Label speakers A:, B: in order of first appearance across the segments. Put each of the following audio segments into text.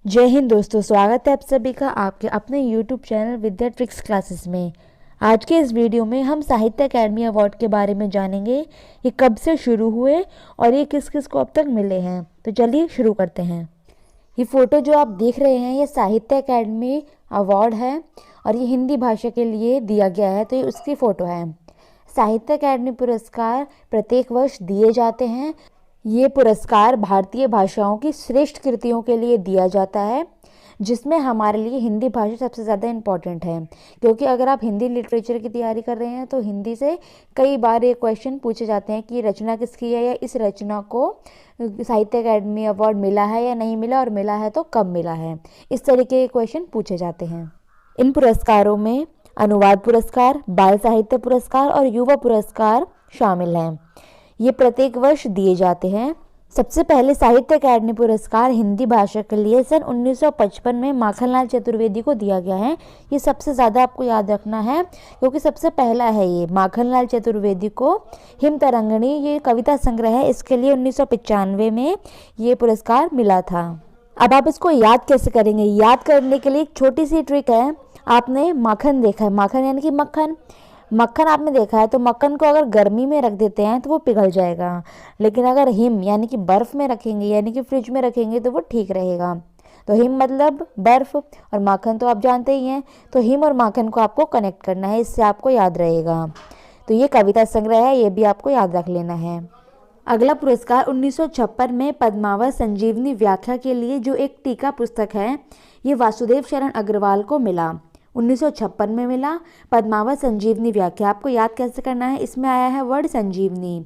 A: जय हिंद दोस्तों, स्वागत है आप सभी का आपके अपने YouTube चैनल विद्या ट्रिक्स क्लासेस में। आज के इस वीडियो में हम साहित्य अकेडमी अवार्ड के बारे में जानेंगे। ये कब से शुरू हुए और ये किस किस को अब तक मिले हैं। तो चलिए शुरू करते हैं। ये फ़ोटो जो आप देख रहे हैं ये साहित्य अकेडमी अवार्ड है और ये हिंदी भाषा के लिए दिया गया है, तो ये उसकी फ़ोटो है। साहित्य अकेडमी पुरस्कार प्रत्येक वर्ष दिए जाते हैं। ये पुरस्कार भारतीय भाषाओं की श्रेष्ठ कृतियों के लिए दिया जाता है, जिसमें हमारे लिए हिंदी भाषा सबसे ज़्यादा इम्पॉर्टेंट है, क्योंकि अगर आप हिंदी लिटरेचर की तैयारी कर रहे हैं तो हिंदी से कई बार ये क्वेश्चन पूछे जाते हैं कि रचना किसकी है या इस रचना को साहित्य अकेडमी अवार्ड मिला है या नहीं मिला, और मिला है तो कब मिला है। इस तरीके के क्वेश्चन पूछे जाते हैं। इन पुरस्कारों में अनुवाद पुरस्कार, बाल साहित्य पुरस्कार और युवा पुरस्कार शामिल हैं। ये प्रत्येक वर्ष दिए जाते हैं। सबसे पहले साहित्य अकेडमी पुरस्कार हिंदी भाषा के लिए सन 1955 में माखनलाल चतुर्वेदी को दिया गया है। ये सबसे ज़्यादा आपको याद रखना है क्योंकि सबसे पहला है ये। माखनलाल चतुर्वेदी को हिम तरंगिणी ये कविता संग्रह है, इसके लिए 1995 में ये पुरस्कार मिला था। अब आप इसको याद कैसे करेंगे? याद करने के लिए एक छोटी सी ट्रिक है। आपने माखन देखा है, माखन यानी कि मक्खन। मक्खन आपने देखा है तो मक्खन को अगर गर्मी में रख देते हैं तो वो पिघल जाएगा, लेकिन अगर हिम यानी कि बर्फ़ में रखेंगे यानी कि फ्रिज में रखेंगे तो वो ठीक रहेगा। तो हिम मतलब बर्फ़ और माखन तो आप जानते ही हैं, तो हिम और माखन को आपको कनेक्ट करना है, इससे आपको याद रहेगा। तो ये कविता संग्रह है, ये भी आपको याद रख लेना है। अगला पुरस्कार 1956 में पद्मावत संजीवनी व्याख्या के लिए जो एक टीका पुस्तक है, ये वासुदेव शरण अग्रवाल को मिला। 1956 में मिला। पद्मावत संजीवनी व्याख्या आपको याद कैसे करना है? इसमें आया है वर्ड संजीवनी,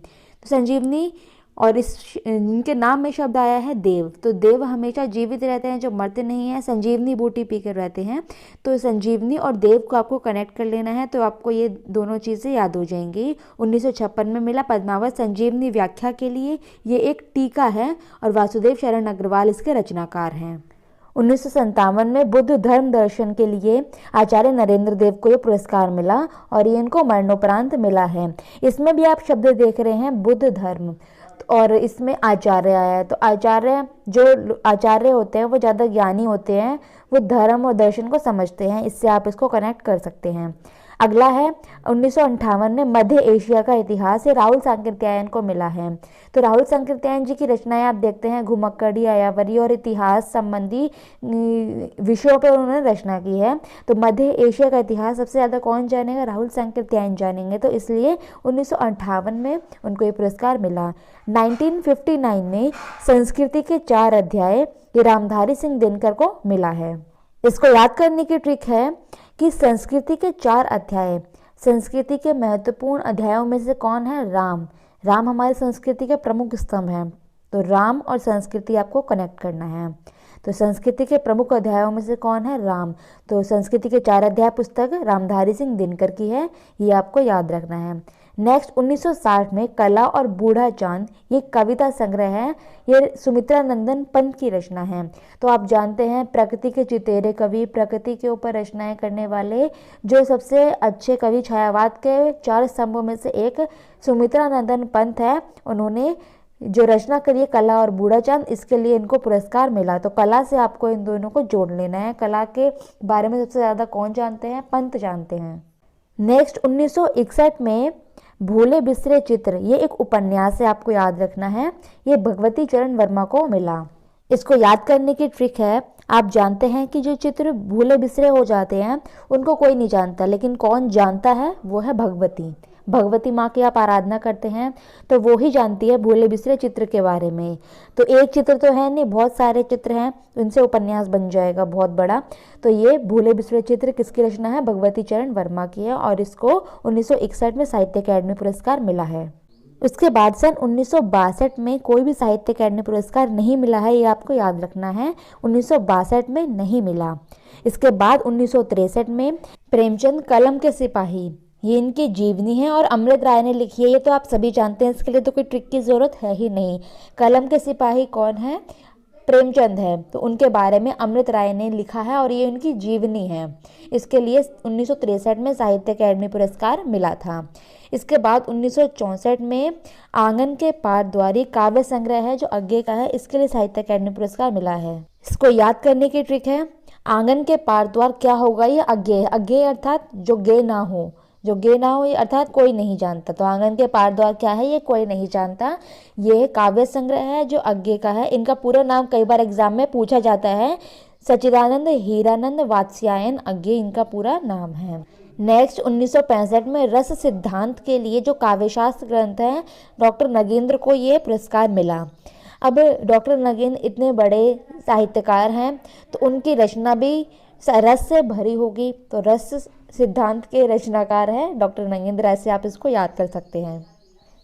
A: तो संजीवनी और इनके नाम में शब्द आया है देव। तो देव हमेशा जीवित रहते हैं, जो मरते नहीं हैं, संजीवनी बूटी पीकर रहते हैं। तो संजीवनी और देव को आपको कनेक्ट कर लेना है, तो आपको ये दोनों चीज़ें याद हो जाएंगी। 1956 में मिला पद्मावत संजीवनी व्याख्या के लिए, ये एक टीका है और वासुदेव शरण अग्रवाल इसके रचनाकार हैं। 1957 में बुद्ध धर्म दर्शन के लिए आचार्य नरेंद्र देव को ये पुरस्कार मिला और ये इनको मरणोपरांत मिला है। इसमें भी आप शब्द देख रहे हैं बुद्ध धर्म, और इसमें आचार्य आया है। तो आचार्य जो आचार्य होते हैं वो ज़्यादा ज्ञानी होते हैं, वो धर्म और दर्शन को समझते हैं, इससे आप इसको कनेक्ट कर सकते हैं। अगला है 1958 में मध्य एशिया का इतिहास, ये राहुल सांकृत्यायन को मिला है। तो राहुल सांकृत्यायन जी की रचनाएं आप देखते हैं, घुमक्कड़ी, आयावरी और इतिहास संबंधी विषयों पर उन्होंने रचना की है। तो मध्य एशिया का इतिहास सबसे ज़्यादा कौन जानेगा? राहुल सांकृत्यायन जानेंगे, तो इसलिए 1958 में उनको ये पुरस्कार मिला। 1959 में संस्कृति के 4 अध्याय ये रामधारी सिंह दिनकर को मिला है। इसको याद करने की ट्रिक है कि संस्कृति के 4 अध्याय, संस्कृति के महत्वपूर्ण अध्यायों में से कौन है? राम। राम हमारी संस्कृति के प्रमुख स्तंभ हैं, तो राम और संस्कृति आपको कनेक्ट करना है। तो संस्कृति के प्रमुख अध्यायों में से कौन है? राम। तो संस्कृति के 4 अध्याय पुस्तक रामधारी सिंह दिनकर की है, ये आपको याद रखना है। नेक्स्ट 1960 में कला और बूढ़ा चांद ये कविता संग्रह है, ये सुमित्रा नंदन पंत की रचना है। तो आप जानते हैं प्रकृति के चितेरे कवि, प्रकृति के ऊपर रचनाएं करने वाले जो सबसे अच्छे कवि छायावाद के 4 स्तंभों में से एक सुमित्रा नंदन पंत है। उन्होंने जो रचना करी है कला और बूढ़ा चांद, इसके लिए इनको पुरस्कार मिला। तो कला से आपको इन दोनों को जोड़ लेना है। कला के बारे में सबसे ज़्यादा कौन जानते हैं? पंत जानते हैं। नेक्स्ट 1961 में भूले बिसरे चित्र, ये एक उपन्यास है, आपको याद रखना है। ये भगवती चरण वर्मा को मिला। इसको याद करने की ट्रिक है, आप जानते हैं कि जो चित्र भूले बिसरे हो जाते हैं उनको कोई नहीं जानता, लेकिन कौन जानता है? वो है भगवती। भगवती माँ की आप आराधना करते हैं तो वो ही जानती है भूले बिसरे चित्र के बारे में। तो एक चित्र तो है नहीं, बहुत सारे चित्र हैं, उनसे उपन्यास बन जाएगा बहुत बड़ा। तो ये भूले बिसरे चित्र किसकी रचना है? भगवती चरण वर्मा की है, और इसको 1961 में साहित्य अकेडमी पुरस्कार मिला है। उसके बाद सन 1962 में कोई भी साहित्य अकेडमी पुरस्कार नहीं मिला है, ये आपको याद रखना है। 1962 में नहीं मिला। इसके बाद 1963 में प्रेमचंद कलम के सिपाही, ये इनकी जीवनी है और अमृत राय ने लिखी है, ये तो आप सभी जानते हैं, इसके लिए तो कोई ट्रिक की ज़रूरत है ही नहीं। कलम के सिपाही कौन है? प्रेमचंद है, तो उनके बारे में अमृत राय ने लिखा है और ये उनकी जीवनी है। इसके लिए 1963 में साहित्य अकेडमी पुरस्कार मिला था। इसके बाद 1964 में आंगन के पार द्वारी काव्य संग्रह है जो अज्ञे का है, इसके लिए साहित्य अकेडमी पुरस्कार मिला है। इसको याद करने की ट्रिक है, आंगन के पार द्वार क्या होगा, ये अज्ञेय, अज्ञेय अर्थात जो गे ना हो, जो गे ना हो ये अर्थात कोई नहीं जानता। तो आंगन के पार द्वार क्या है, ये कोई नहीं जानता। ये काव्य संग्रह है जो अज्ञेय का है। इनका पूरा नाम कई बार एग्जाम में पूछा जाता है, सच्चिदानंद हीरानंद वात्स्यायन अज्ञेय इनका पूरा नाम है। नेक्स्ट 1965 में रस सिद्धांत के लिए जो काव्यशास्त्र ग्रंथ है, डॉक्टर नगेंद्र को ये पुरस्कार मिला। अब डॉक्टर नगेंद्र इतने बड़े साहित्यकार हैं तो उनकी रचना भी रस से भरी होगी, तो रस सिद्धांत के रचनाकार हैं डॉक्टर नगेंद्र, ऐसे आप इसको याद कर सकते हैं।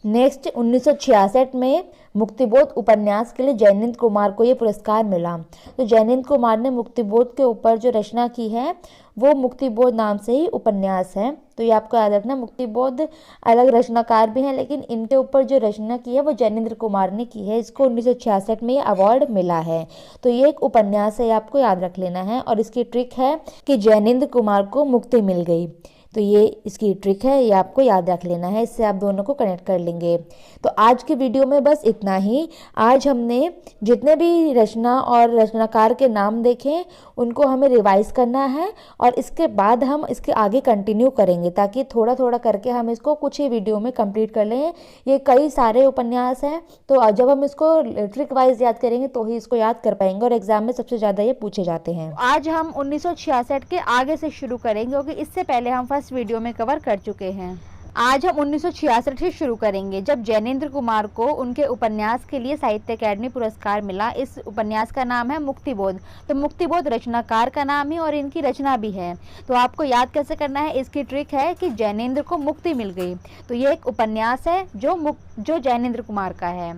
A: नेक्स्ट 1966 में मुक्तिबोध उपन्यास के लिए जयनिंद कुमार को ये पुरस्कार मिला। तो जयनिंद कुमार ने मुक्तिबोध के ऊपर जो रचना की है वो मुक्तिबोध नाम से ही उपन्यास है। तो ये आपको याद रखना, मुक्तिबोध अलग रचनाकार भी हैं लेकिन इनके ऊपर जो रचना की है वो जयनिंद्र कुमार ने की है। इसको 1966 में ये अवार्ड मिला है। तो ये एक उपन्यास है, ये आपको याद रख लेना है। और इसकी ट्रिक है कि जयनिंद्र कुमार को मुक्ति मिल गई, तो ये इसकी ट्रिक है, ये आपको याद रख लेना है, इससे आप दोनों को कनेक्ट कर लेंगे। तो आज के वीडियो में बस इतना ही। आज हमने जितने भी रचना और रचनाकार के नाम देखे उनको हमें रिवाइज करना है और इसके बाद हम इसके आगे कंटिन्यू करेंगे ताकि थोड़ा थोड़ा करके हम इसको कुछ ही वीडियो में कंप्लीट कर लें। ये कई सारे उपन्यास हैं, तो जब हम इसको ट्रिक वाइज याद करेंगे तो ही इसको याद कर पाएंगे और एग्जाम में सबसे ज़्यादा ये पूछे जाते हैं। आज हम 1966 के आगे से शुरू करेंगे क्योंकि इससे पहले हम फर्स्ट वीडियो में कवर कर चुके हैं। आज हम 1966 से शुरू करेंगे जब जयनेंद्र कुमार को उनके उपन्यास के लिए साहित्य अकेडमी पुरस्कार मिला। इस उपन्यास का नाम है मुक्तिबोध। तो मुक्तिबोध रचनाकार का नाम है और इनकी रचना भी है। तो आपको याद कैसे करना है, इसकी ट्रिक है कि जयनेंद्र को मुक्ति मिल गई। तो ये एक उपन्यास है जो जयनेंद्र कुमार का है।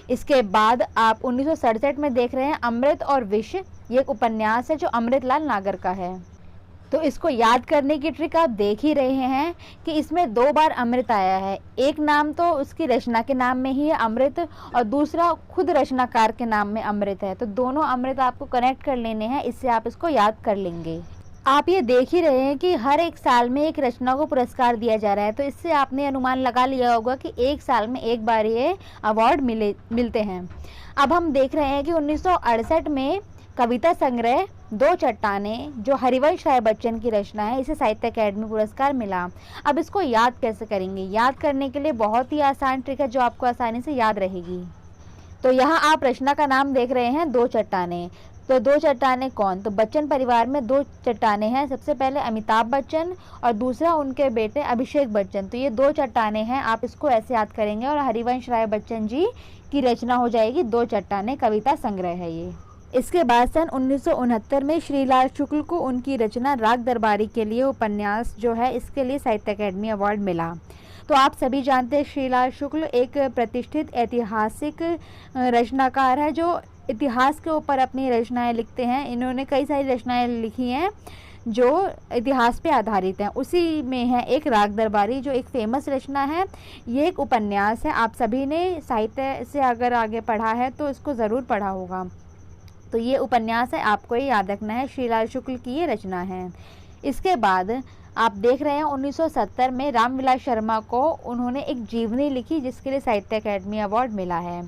A: इसके बाद आप 1967 में देख रहे हैं अमृत और विष। ये एक उपन्यास है जो अमृतलाल नागर का है। तो इसको याद करने की ट्रिक आप देख ही रहे हैं कि इसमें 2 बार अमृत आया है। एक नाम तो उसकी रचना के नाम में ही है अमृत और दूसरा खुद रचनाकार के नाम में अमृत है। तो दोनों अमृत आपको कनेक्ट कर लेने हैं, इससे आप इसको याद कर लेंगे। आप ये देख ही रहे हैं कि हर एक साल में एक रचना को पुरस्कार दिया जा रहा है। तो इससे आपने अनुमान लगा लिया होगा कि एक साल में एक बार ये अवार्ड मिलते हैं। अब हम देख रहे हैं कि 1968 में कविता संग्रह 2 चट्टानें जो हरिवंश राय बच्चन की रचना है, इसे साहित्य अकेडमी पुरस्कार मिला। अब इसको याद कैसे करेंगे, याद करने के लिए बहुत ही आसान ट्रिक है जो आपको आसानी से याद रहेगी। तो यहाँ आप रचना का नाम देख रहे हैं 2 चट्टानें। तो 2 चट्टानें कौन, तो बच्चन परिवार में 2 चट्टानें हैं। सबसे पहले अमिताभ बच्चन और दूसरा उनके बेटे अभिषेक बच्चन। तो ये 2 चट्टानें हैं, आप इसको ऐसे याद करेंगे और हरिवंश राय बच्चन जी की रचना हो जाएगी 2 चट्टानें, कविता संग्रह है ये। इसके बाद सन 1969 में श्रीलाल शुक्ल को उनकी रचना राग दरबारी के लिए उपन्यास जो है इसके लिए साहित्य अकेडमी अवार्ड मिला। तो आप सभी जानते हैं श्रीलाल शुक्ल एक प्रतिष्ठित ऐतिहासिक रचनाकार है जो इतिहास के ऊपर अपनी रचनाएं लिखते हैं। इन्होंने कई सारी रचनाएं लिखी हैं जो इतिहास पे आधारित हैं। उसी में है एक राग दरबारी जो एक फेमस रचना है। ये एक उपन्यास है, आप सभी ने साहित्य से अगर आगे पढ़ा है तो इसको ज़रूर पढ़ा होगा। तो ये उपन्यास है, आपको ये याद रखना है, श्रीलाल शुक्ल की ये रचना है। इसके बाद आप देख रहे हैं 1970 में रामविलास शर्मा को उन्होंने एक जीवनी लिखी जिसके लिए साहित्य अकेडमी अवार्ड मिला है।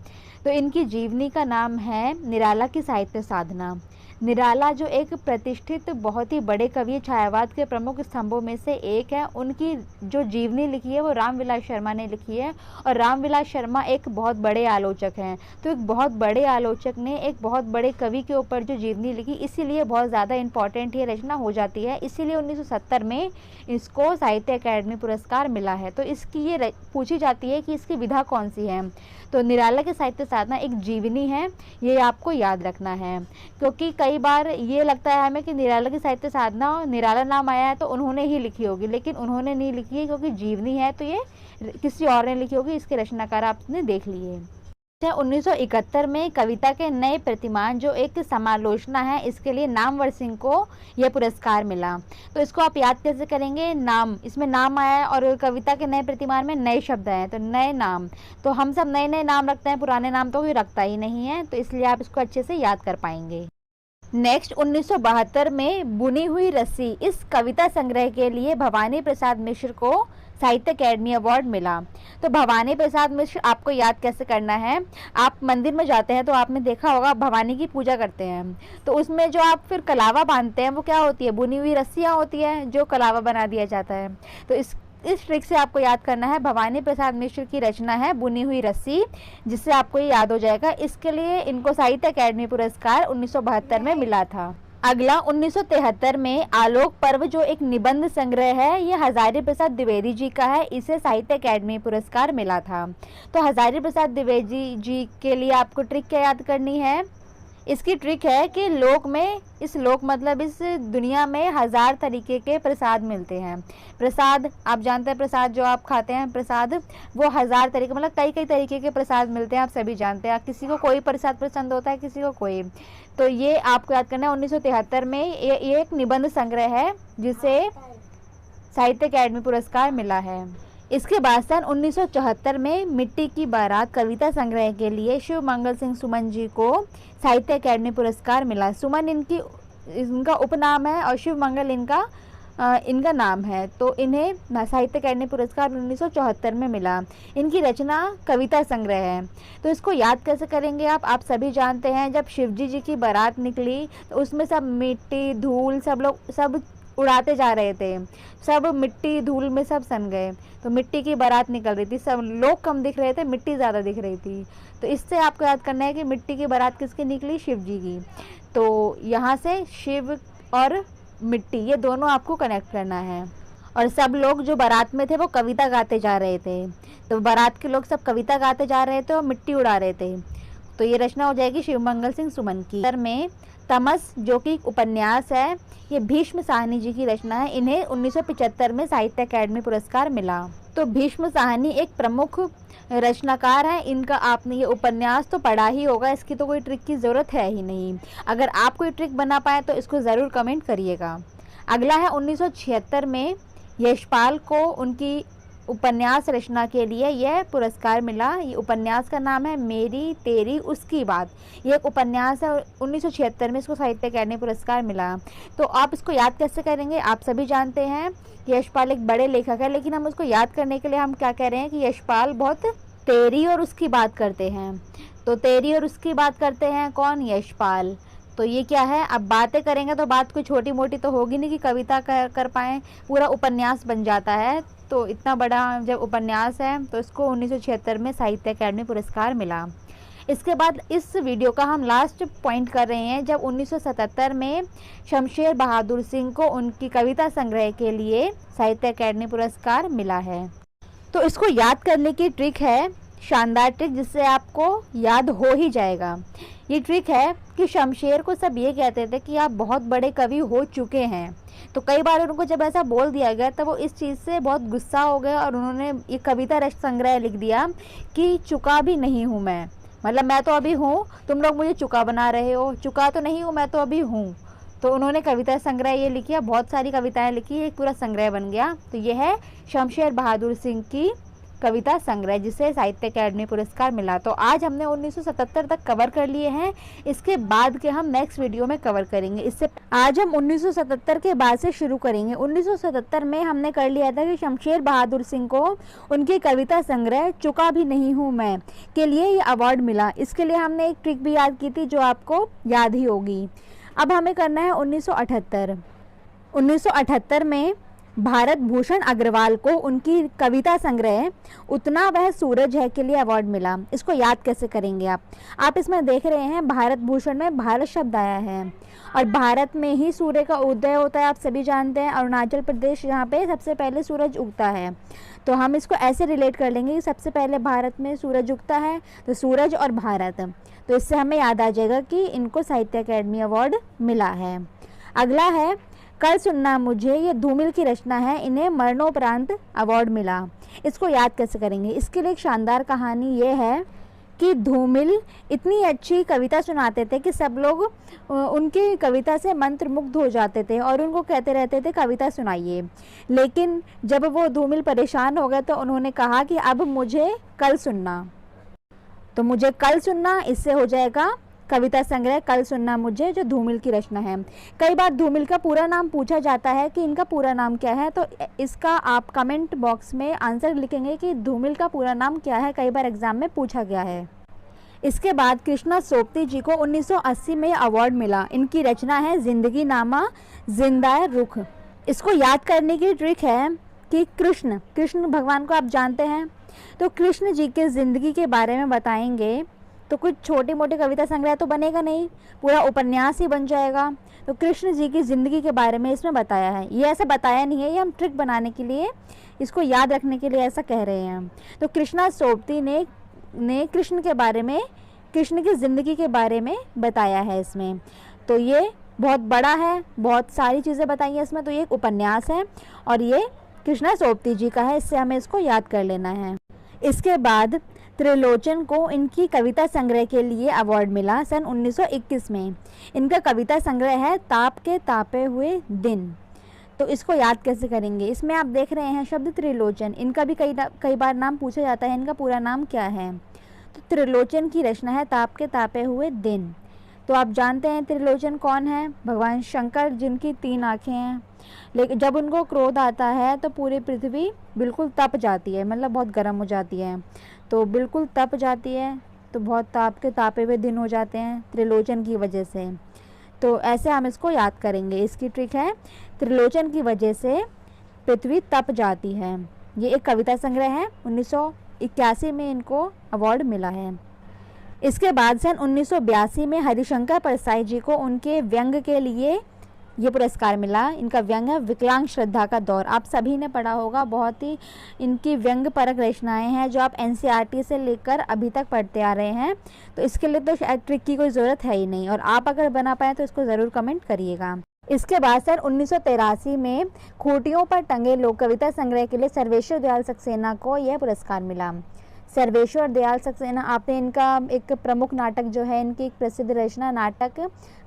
A: तो इनकी जीवनी का नाम है निराला की साहित्य साधना। निराला जो एक प्रतिष्ठित बहुत ही बड़े कवि छायावाद के प्रमुख स्तंभों में से एक है, उनकी जो जीवनी लिखी है वो रामविलास शर्मा ने लिखी है। और रामविलास शर्मा एक बहुत बड़े आलोचक हैं। तो एक बहुत बड़े आलोचक ने एक बहुत बड़े कवि के ऊपर जो जीवनी लिखी, इसीलिए बहुत ज़्यादा इम्पॉर्टेंट ये रचना हो जाती है। इसीलिए 1970 में इसको साहित्य अकेडमी पुरस्कार मिला है। तो इसकी ये पूछी जाती है कि इसकी विधा कौन सी है। तो निराला की साहित्य साधना एक जीवनी है, ये आपको याद रखना है। क्योंकि कई बार ये लगता है हमें कि निराला की साहित्य साधना, निराला नाम आया है तो उन्होंने ही लिखी होगी, लेकिन उन्होंने नहीं लिखी है क्योंकि जीवनी है तो ये किसी और ने लिखी होगी। इसके रचनाकार आपने देख लिए। 1971 में कविता के नए प्रतिमान जो एक समालोचना है, इसके लिए नामवर सिंह को यह पुरस्कार मिला। तो इसको आप याद कैसे करेंगे, नाम, इसमें नाम आया है और कविता के नए प्रतिमान में नए शब्द आए हैं, तो नए नाम। तो हम सब नए नए नाम रखते हैं, पुराने नाम तो कोई रखता ही नहीं है, तो इसलिए आप इसको अच्छे से याद कर पाएंगे। नेक्स्ट 1972 में बुनी हुई रस्सी, इस कविता संग्रह के लिए भवानी प्रसाद मिश्र को साहित्य अकेडमी अवार्ड मिला। तो भवानी प्रसाद मिश्र आपको याद कैसे करना है, आप मंदिर में जाते हैं तो आपने देखा होगा भवानी की पूजा करते हैं, तो उसमें जो आप फिर कलावा बांधते हैं वो क्या होती है, बुनी हुई रस्सियाँ होती है जो कलावा बना दिया जाता है। तो इस ट्रिक से आपको याद करना है भवानी प्रसाद मिश्र की रचना है बुनी हुई रस्सी, जिससे आपको ये याद हो जाएगा। इसके लिए इनको साहित्य अकेडमी पुरस्कार 1972 में मिला था। अगला 1973 में आलोक पर्व जो एक निबंध संग्रह है, ये हजारी प्रसाद द्विवेदी जी का है, इसे साहित्य अकेडमी पुरस्कार मिला था। तो हजारी प्रसाद द्विवेदी जी के लिए आपको ट्रिक क्या याद करनी है, इसकी ट्रिक है कि इस दुनिया में 1000 तरीके के प्रसाद मिलते हैं। प्रसाद आप जानते हैं, प्रसाद जो आप खाते हैं प्रसाद, वो 1000 तरीके मतलब कई तरीके के प्रसाद मिलते हैं, आप सभी जानते हैं। किसी को कोई प्रसाद पसंद होता है, किसी को कोई। तो ये आपको याद करना है। 1973 में ये एक निबंध संग्रह है जिसे साहित्य अकेडमी पुरस्कार मिला है। इसके बाद सन 1974 में मिट्टी की बारात कविता संग्रह के लिए शिव मंगल सिंह सुमन जी को साहित्य अकेडमी पुरस्कार मिला। सुमन इनका उपनाम है और शिव मंगल इनका नाम है। तो इन्हें साहित्य अकेडमी पुरस्कार 1974 में मिला। इनकी रचना कविता संग्रह है। तो इसको याद कैसे करेंगे आप सभी जानते हैं, जब शिवजी जी की बारात निकली तो उसमें सब मिट्टी धूल सब उड़ाते जा रहे थे, सब मिट्टी धूल में सब सन गए। तो मिट्टी की बारात निकल रही थी, सब लोग कम दिख रहे थे, मिट्टी ज़्यादा दिख रही थी। तो इससे आपको याद करना है कि मिट्टी की बारात किसकी निकली, शिव जी की। तो यहाँ से शिव और मिट्टी ये दोनों आपको कनेक्ट करना है। और सब लोग जो बारात में थे वो कविता गाते जा रहे थे, तो बारात के लोग सब कविता गाते जा रहे थे और मिट्टी उड़ा रहे थे। तो ये रचना हो जाएगी शिव मंगल सिंह सुमन की। में तमस जो कि उपन्यास है, ये भीष्म साहनी जी की रचना है। इन्हें 1975 में साहित्य अकेडमी पुरस्कार मिला। तो भीष्म साहनी एक प्रमुख रचनाकार हैं। इनका आपने ये उपन्यास तो पढ़ा ही होगा, इसकी तो कोई ट्रिक की ज़रूरत है ही नहीं। अगर आप कोई ट्रिक बना पाए तो इसको ज़रूर कमेंट करिएगा। अगला है 1976 में यशपाल को उनकी उपन्यास रचना के लिए यह पुरस्कार मिला। ये उपन्यास का नाम है मेरी तेरी उसकी बात। ये एक उपन्यास है, 1976 में इसको साहित्य अकेडमी पुरस्कार मिला। तो आप इसको याद कैसे करेंगे, आप सभी जानते हैं यशपाल एक बड़े लेखक है, लेकिन हम उसको याद करने के लिए हम क्या कह रहे हैं कि यशपाल बहुत तेरी और उसकी बात करते हैं। तो तेरी और उसकी बात करते हैं कौन, यशपाल। तो ये क्या है, अब बातें करेंगे तो बात कोई छोटी मोटी तो होगी नहीं कि कविता कर पाएँ, पूरा उपन्यास बन जाता है। तो इतना बड़ा जब उपन्यास है तो इसको 1976 में साहित्य अकेडमी पुरस्कार मिला। इसके बाद इस वीडियो का हम लास्ट पॉइंट कर रहे हैं, जब 1977 में शमशेर बहादुर सिंह को उनकी कविता संग्रह के लिए साहित्य अकेडमी पुरस्कार मिला है। तो इसको याद करने की ट्रिक है, शानदार ट्रिक, जिससे आपको याद हो ही जाएगा। ये ट्रिक है कि शमशेर को सब ये कहते थे कि आप बहुत बड़े कवि हो चुके हैं। तो कई बार उनको जब ऐसा बोल दिया गया तब वो इस चीज़ से बहुत गुस्सा हो गए और उन्होंने ये कविता रच संग्रह लिख दिया कि चुका भी नहीं हूँ मैं, मतलब मैं तो अभी हूँ, तुम लोग मुझे चुका बना रहे हो, चुका तो नहीं हूँ, मैं तो अभी हूँ। तो उन्होंने कविता संग्रह ये लिखी, बहुत सारी कविताएं लिखी, एक पूरा संग्रह बन गया। तो ये है शमशेर बहादुर सिंह की कविता संग्रह, जिसे साहित्य अकेडमी पुरस्कार मिला। तो आज हमने 1977 तक कवर कर लिए हैं, इसके बाद के हम नेक्स्ट वीडियो में कवर करेंगे। इससे आज हम 1977 के बाद से शुरू करेंगे। 1977 में हमने कर लिया था कि शमशेर बहादुर सिंह को उनकी कविता संग्रह चुका भी नहीं हूँ मैं के लिए ये अवार्ड मिला। इसके लिए हमने एक ट्रिक भी याद की थी जो आपको याद ही होगी। अब हमें करना है 1978। 1978 में भारत भूषण अग्रवाल को उनकी कविता संग्रह उतना वह सूरज है के लिए अवार्ड मिला। इसको याद कैसे करेंगे आप इसमें देख रहे हैं भारत भूषण में भारत शब्द आया है और भारत में ही सूर्य का उदय होता है, आप सभी जानते हैं। अरुणाचल प्रदेश जहाँ पे सबसे पहले सूरज उगता है, तो हम इसको ऐसे रिलेट कर लेंगे कि सबसे पहले भारत में सूरज उगता है, तो सूरज और भारत। तो इससे हमें याद आ जाएगा कि इनको साहित्य अकेडमी अवार्ड मिला है। अगला है कल सुनना मुझे, ये धूमिल की रचना है, इन्हें मरणोपरांत अवार्ड मिला। इसको याद कैसे करेंगे, इसके लिए एक शानदार कहानी ये है कि धूमिल इतनी अच्छी कविता सुनाते थे कि सब लोग उनकी कविता से मंत्रमुग्ध हो जाते थे और उनको कहते रहते थे कविता सुनाइए। लेकिन जब वो धूमिल परेशान हो गए तो उन्होंने कहा कि अब मुझे कल सुनना, तो मुझे कल सुनना, इससे हो जाएगा
B: कविता संग्रह कल सुनना मुझे, जो धूमिल की रचना है। कई बार धूमिल का पूरा नाम पूछा जाता है कि इनका पूरा नाम क्या है, तो इसका आप कमेंट बॉक्स में आंसर लिखेंगे कि धूमिल का पूरा नाम क्या है। कई बार एग्जाम में पूछा गया है। इसके बाद कृष्णा सोपती जी को 1980 में अवार्ड मिला। इनकी रचना है जिंदगी नामा जिंदाए रुख। इसको याद करने की ट्रिक है कि कृष्ण भगवान को आप जानते हैं, तो कृष्ण जी के ज़िंदगी के बारे में बताएंगे तो कुछ छोटी मोटी कविता संग्रह तो बनेगा नहीं, पूरा उपन्यास ही बन जाएगा। तो कृष्ण जी की ज़िंदगी के बारे में इसमें बताया है। ये ऐसा बताया नहीं है, ये हम ट्रिक बनाने के लिए, इसको याद रखने के लिए ऐसा कह रहे हैं। तो कृष्णा सोपती ने कृष्ण के बारे में, कृष्ण की ज़िंदगी के बारे में बताया है इसमें। तो ये बहुत बड़ा है, बहुत सारी चीज़ें बताई हैं इसमें। तो ये एक उपन्यास है और ये कृष्णा सोपती जी का है, इससे हमें इसको याद कर लेना है। इसके बाद त्रिलोचन को इनकी कविता संग्रह के लिए अवार्ड मिला सन 1921 में। इनका कविता संग्रह है ताप के तापे हुए दिन। तो इसको याद कैसे करेंगे? इसमें आप देख रहे हैं शब्द त्रिलोचन, इनका भी कई बार नाम पूछा जाता है, इनका पूरा नाम क्या है? तो त्रिलोचन की रचना है ताप के तापे हुए दिन। तो आप जानते हैं त्रिलोचन कौन है? भगवान शंकर, जिनकी 3 आँखें हैं। लेकिन जब उनको क्रोध आता है तो पूरी पृथ्वी बिल्कुल तप जाती है, मतलब बहुत गर्म हो जाती है। तो बिल्कुल तप जाती है, तो बहुत ताप के तापे हुए दिन हो जाते हैं त्रिलोचन की वजह से। तो ऐसे हम इसको याद करेंगे। इसकी ट्रिक है त्रिलोचन की वजह से पृथ्वी तप जाती है। ये एक कविता संग्रह है, 1981 में इनको अवार्ड मिला है। इसके बाद सन 1982 में हरिशंकर परसाई जी को उनके व्यंग के लिए ये पुरस्कार मिला। इनका व्यंग है विकलांग श्रद्धा का दौर। आप सभी ने पढ़ा होगा, बहुत ही इनकी व्यंग परक रचनाएं हैं जो आप एनसीईआरटी से लेकर अभी तक पढ़ते आ रहे हैं। तो इसके लिए तो शायद ट्रिक की कोई ज़रूरत है ही नहीं, और आप अगर बना पाए तो इसको ज़रूर कमेंट करिएगा। इसके बाद सन 1983 में खूंटियों पर टंगे लोक कविता संग्रह के लिए सर्वेश्वर दयाल सक्सेना को यह पुरस्कार मिला। सर्वेश्वर दयाल सक्सेना, आपने इनका एक प्रमुख नाटक जो है, इनकी एक प्रसिद्ध रचना नाटक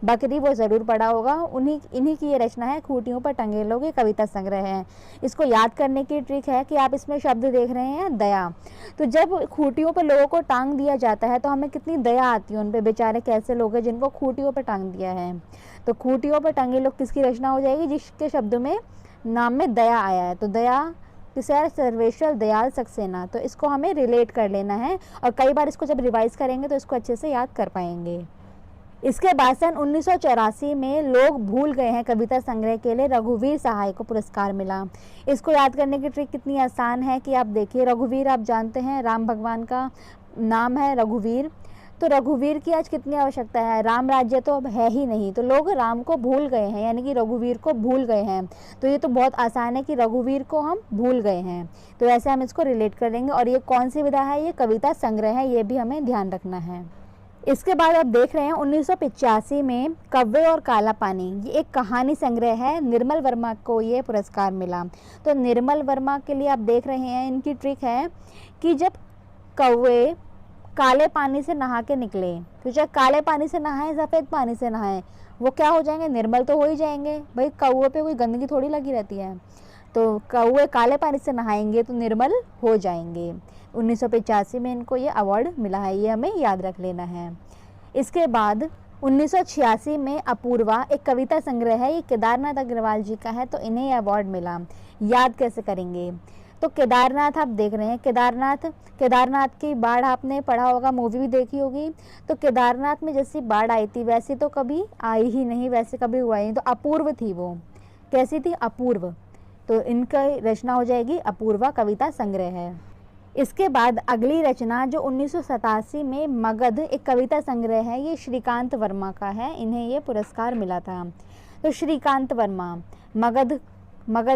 B: बकरी, वो ज़रूर पढ़ा होगा। इन्हीं की ये रचना है खूंटियों पर टंगे लोग, ये कविता संग्रह है। इसको याद करने की ट्रिक है कि आप इसमें शब्द देख रहे हैं दया। तो जब खूंटियों पर लोगों को टांग दिया जाता है तो हमें कितनी दया आती है उन पर, बेचारे कैसे लोग हैं जिनको खूंटियों पर टांग दिया है। तो खूंटियों पर टंगे लोग किसकी रचना हो जाएगी? जिसके शब्द में नाम में दया आया है। तो दया किसे है? सर्वेश्वर दयाल सक्सेना। तो इसको हमें रिलेट कर लेना है, और कई बार इसको जब रिवाइज करेंगे तो इसको अच्छे से याद कर पाएंगे। इसके बाद सन 1984 में लोग भूल गए हैं कविता संग्रह के लिए रघुवीर सहाय को पुरस्कार मिला। इसको याद करने की ट्रिक कितनी आसान है कि आप देखिए, रघुवीर आप जानते हैं राम भगवान का नाम है रघुवीर। तो रघुवीर की आज कितनी आवश्यकता है? राम राज्य तो अब है ही नहीं, तो लोग राम को भूल गए हैं, यानी कि रघुवीर को भूल गए हैं। तो ये तो बहुत आसान है कि रघुवीर को हम भूल गए हैं। तो ऐसे हम इसको रिलेट कर लेंगे। और ये कौन सी विधा है? ये कविता संग्रह है, ये भी हमें ध्यान रखना है। इसके बाद आप देख रहे हैं 1985 में कव्वे और काला पानी, ये एक कहानी संग्रह है। निर्मल वर्मा को ये पुरस्कार मिला। तो निर्मल वर्मा के लिए आप देख रहे हैं, इनकी ट्रिक है कि जब कौवे काले पानी से नहा के निकले, तो चाहे काले पानी से नहाए सफ़ेद पानी से नहाए, वो क्या हो जाएंगे? निर्मल तो हो ही जाएंगे। भाई कौवे पे कोई गंदगी थोड़ी लगी रहती है। तो कौवे काले पानी से नहाएंगे तो निर्मल हो जाएंगे। 1985 में इनको ये अवार्ड मिला है, ये हमें याद रख लेना है। इसके बाद 1986 में अपूर्वा एक कविता संग्रह है, ये केदारनाथ अग्रवाल जी का है। तो इन्हें ये अवार्ड मिला। याद कैसे करेंगे? तो केदारनाथ आप देख रहे हैं, केदारनाथ की बाढ़ आपने पढ़ा होगा, मूवी भी देखी होगी। तो केदारनाथ में जैसी बाढ़ आई थी वैसी तो कभी आई ही नहीं, वैसे कभी हुआ ही नहीं। तो अपूर्व थी वो। कैसी थी? अपूर्व। तो इनका रचना हो जाएगी अपूर्वा, कविता संग्रह है। इसके बाद अगली रचना जो 1987 में मगध एक कविता संग्रह है, ये श्रीकांत वर्मा का है। इन्हें ये पुरस्कार मिला था। तो श्रीकांत वर्मा, मगध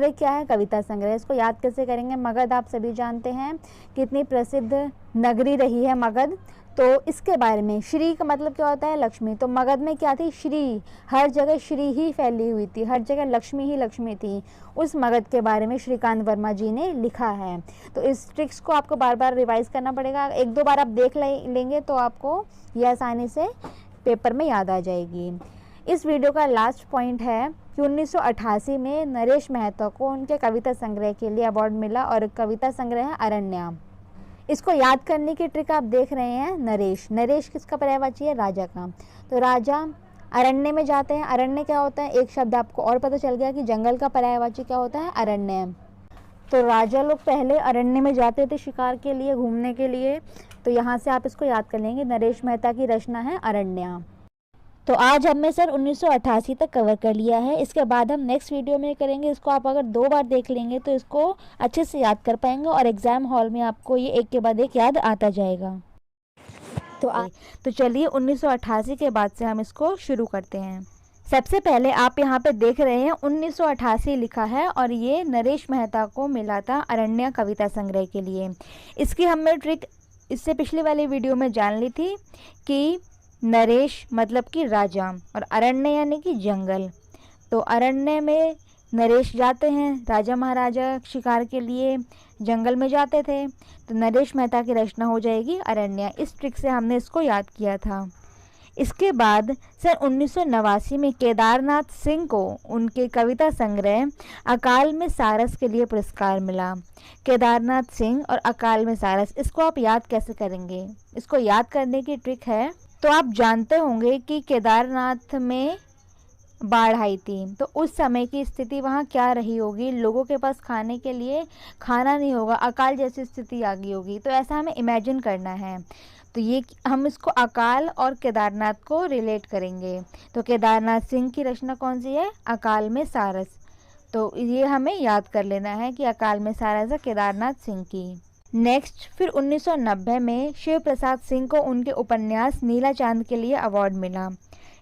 B: क्या है? कविता संग्रह। इसको याद कैसे करेंगे? मगध आप सभी जानते हैं कितनी प्रसिद्ध नगरी रही है मगध। तो इसके बारे में, श्री का मतलब क्या होता है? लक्ष्मी। तो मगध में क्या थी? श्री, हर जगह श्री ही फैली हुई थी, हर जगह लक्ष्मी ही लक्ष्मी थी। उस मगध के बारे में श्रीकांत वर्मा जी ने लिखा है। तो इस ट्रिक्स को आपको बार बार रिवाइज करना पड़ेगा। 1-2 बार आप देख लेंगे तो आपको यह आसानी से पेपर में याद आ जाएगी। इस वीडियो का लास्ट पॉइंट है कि 1988 में नरेश मेहता को उनके कविता संग्रह के लिए अवार्ड मिला, और कविता संग्रह है अरण्या। इसको याद करने की ट्रिक आप देख रहे हैं। नरेश, नरेश किसका पर्यायवाची है? राजा का। तो राजा अरण्य में जाते हैं। अरण्य क्या होता है? एक शब्द आपको और पता चल गया कि जंगल का पर्यायवाची क्या होता है? अरण्य। तो राजा लोग पहले अरण्य में जाते थे शिकार के लिए, घूमने के लिए। तो यहाँ से आप इसको याद कर लेंगे। नरेश मेहता की रचना है अरण्या।
A: तो आज हमने सर 1988 तक कवर कर लिया है। इसके बाद हम नेक्स्ट वीडियो में करेंगे। इसको आप अगर 2 बार देख लेंगे तो इसको अच्छे से याद कर पाएंगे और एग्ज़ाम हॉल में आपको ये एक के बाद एक याद आता जाएगा। तो चलिए 1988 के बाद से हम इसको शुरू करते हैं। सबसे पहले आप यहाँ पे देख रहे हैं 1988 लिखा है और ये नरेश मेहता को मिला था अरण्या कविता संग्रह के लिए। इसकी हमने ट्रिक इससे पिछली वाली वीडियो में जान ली थी कि नरेश मतलब कि राजा और अरण्य यानी कि जंगल। तो अरण्य में नरेश जाते हैं, राजा महाराजा शिकार के लिए जंगल में जाते थे। तो नरेश मेहता की रचना हो जाएगी अरण्या। इस ट्रिक से हमने इसको याद किया था। इसके बाद सन 1989 में केदारनाथ सिंह को उनके कविता संग्रह अकाल में सारस के लिए पुरस्कार मिला। केदारनाथ सिंह और अकाल में सारस, इसको आप याद कैसे करेंगे? इसको याद करने की ट्रिक है, तो आप जानते होंगे कि केदारनाथ में बाढ़ आई थी। तो उस समय की स्थिति वहाँ क्या रही होगी? लोगों के पास खाने के लिए खाना नहीं होगा, अकाल जैसी स्थिति आ गई होगी। तो ऐसा हमें इमेजिन करना है। तो ये हम इसको अकाल और केदारनाथ को रिलेट करेंगे। तो केदारनाथ सिंह की रचना कौन सी है? अकाल में सारस। तो ये हमें याद कर लेना है कि अकाल में सारस है केदारनाथ सिंह की। नेक्स्ट फिर 1990 में शिव प्रसाद सिंह को उनके उपन्यास नीला चांद के लिए अवार्ड मिला।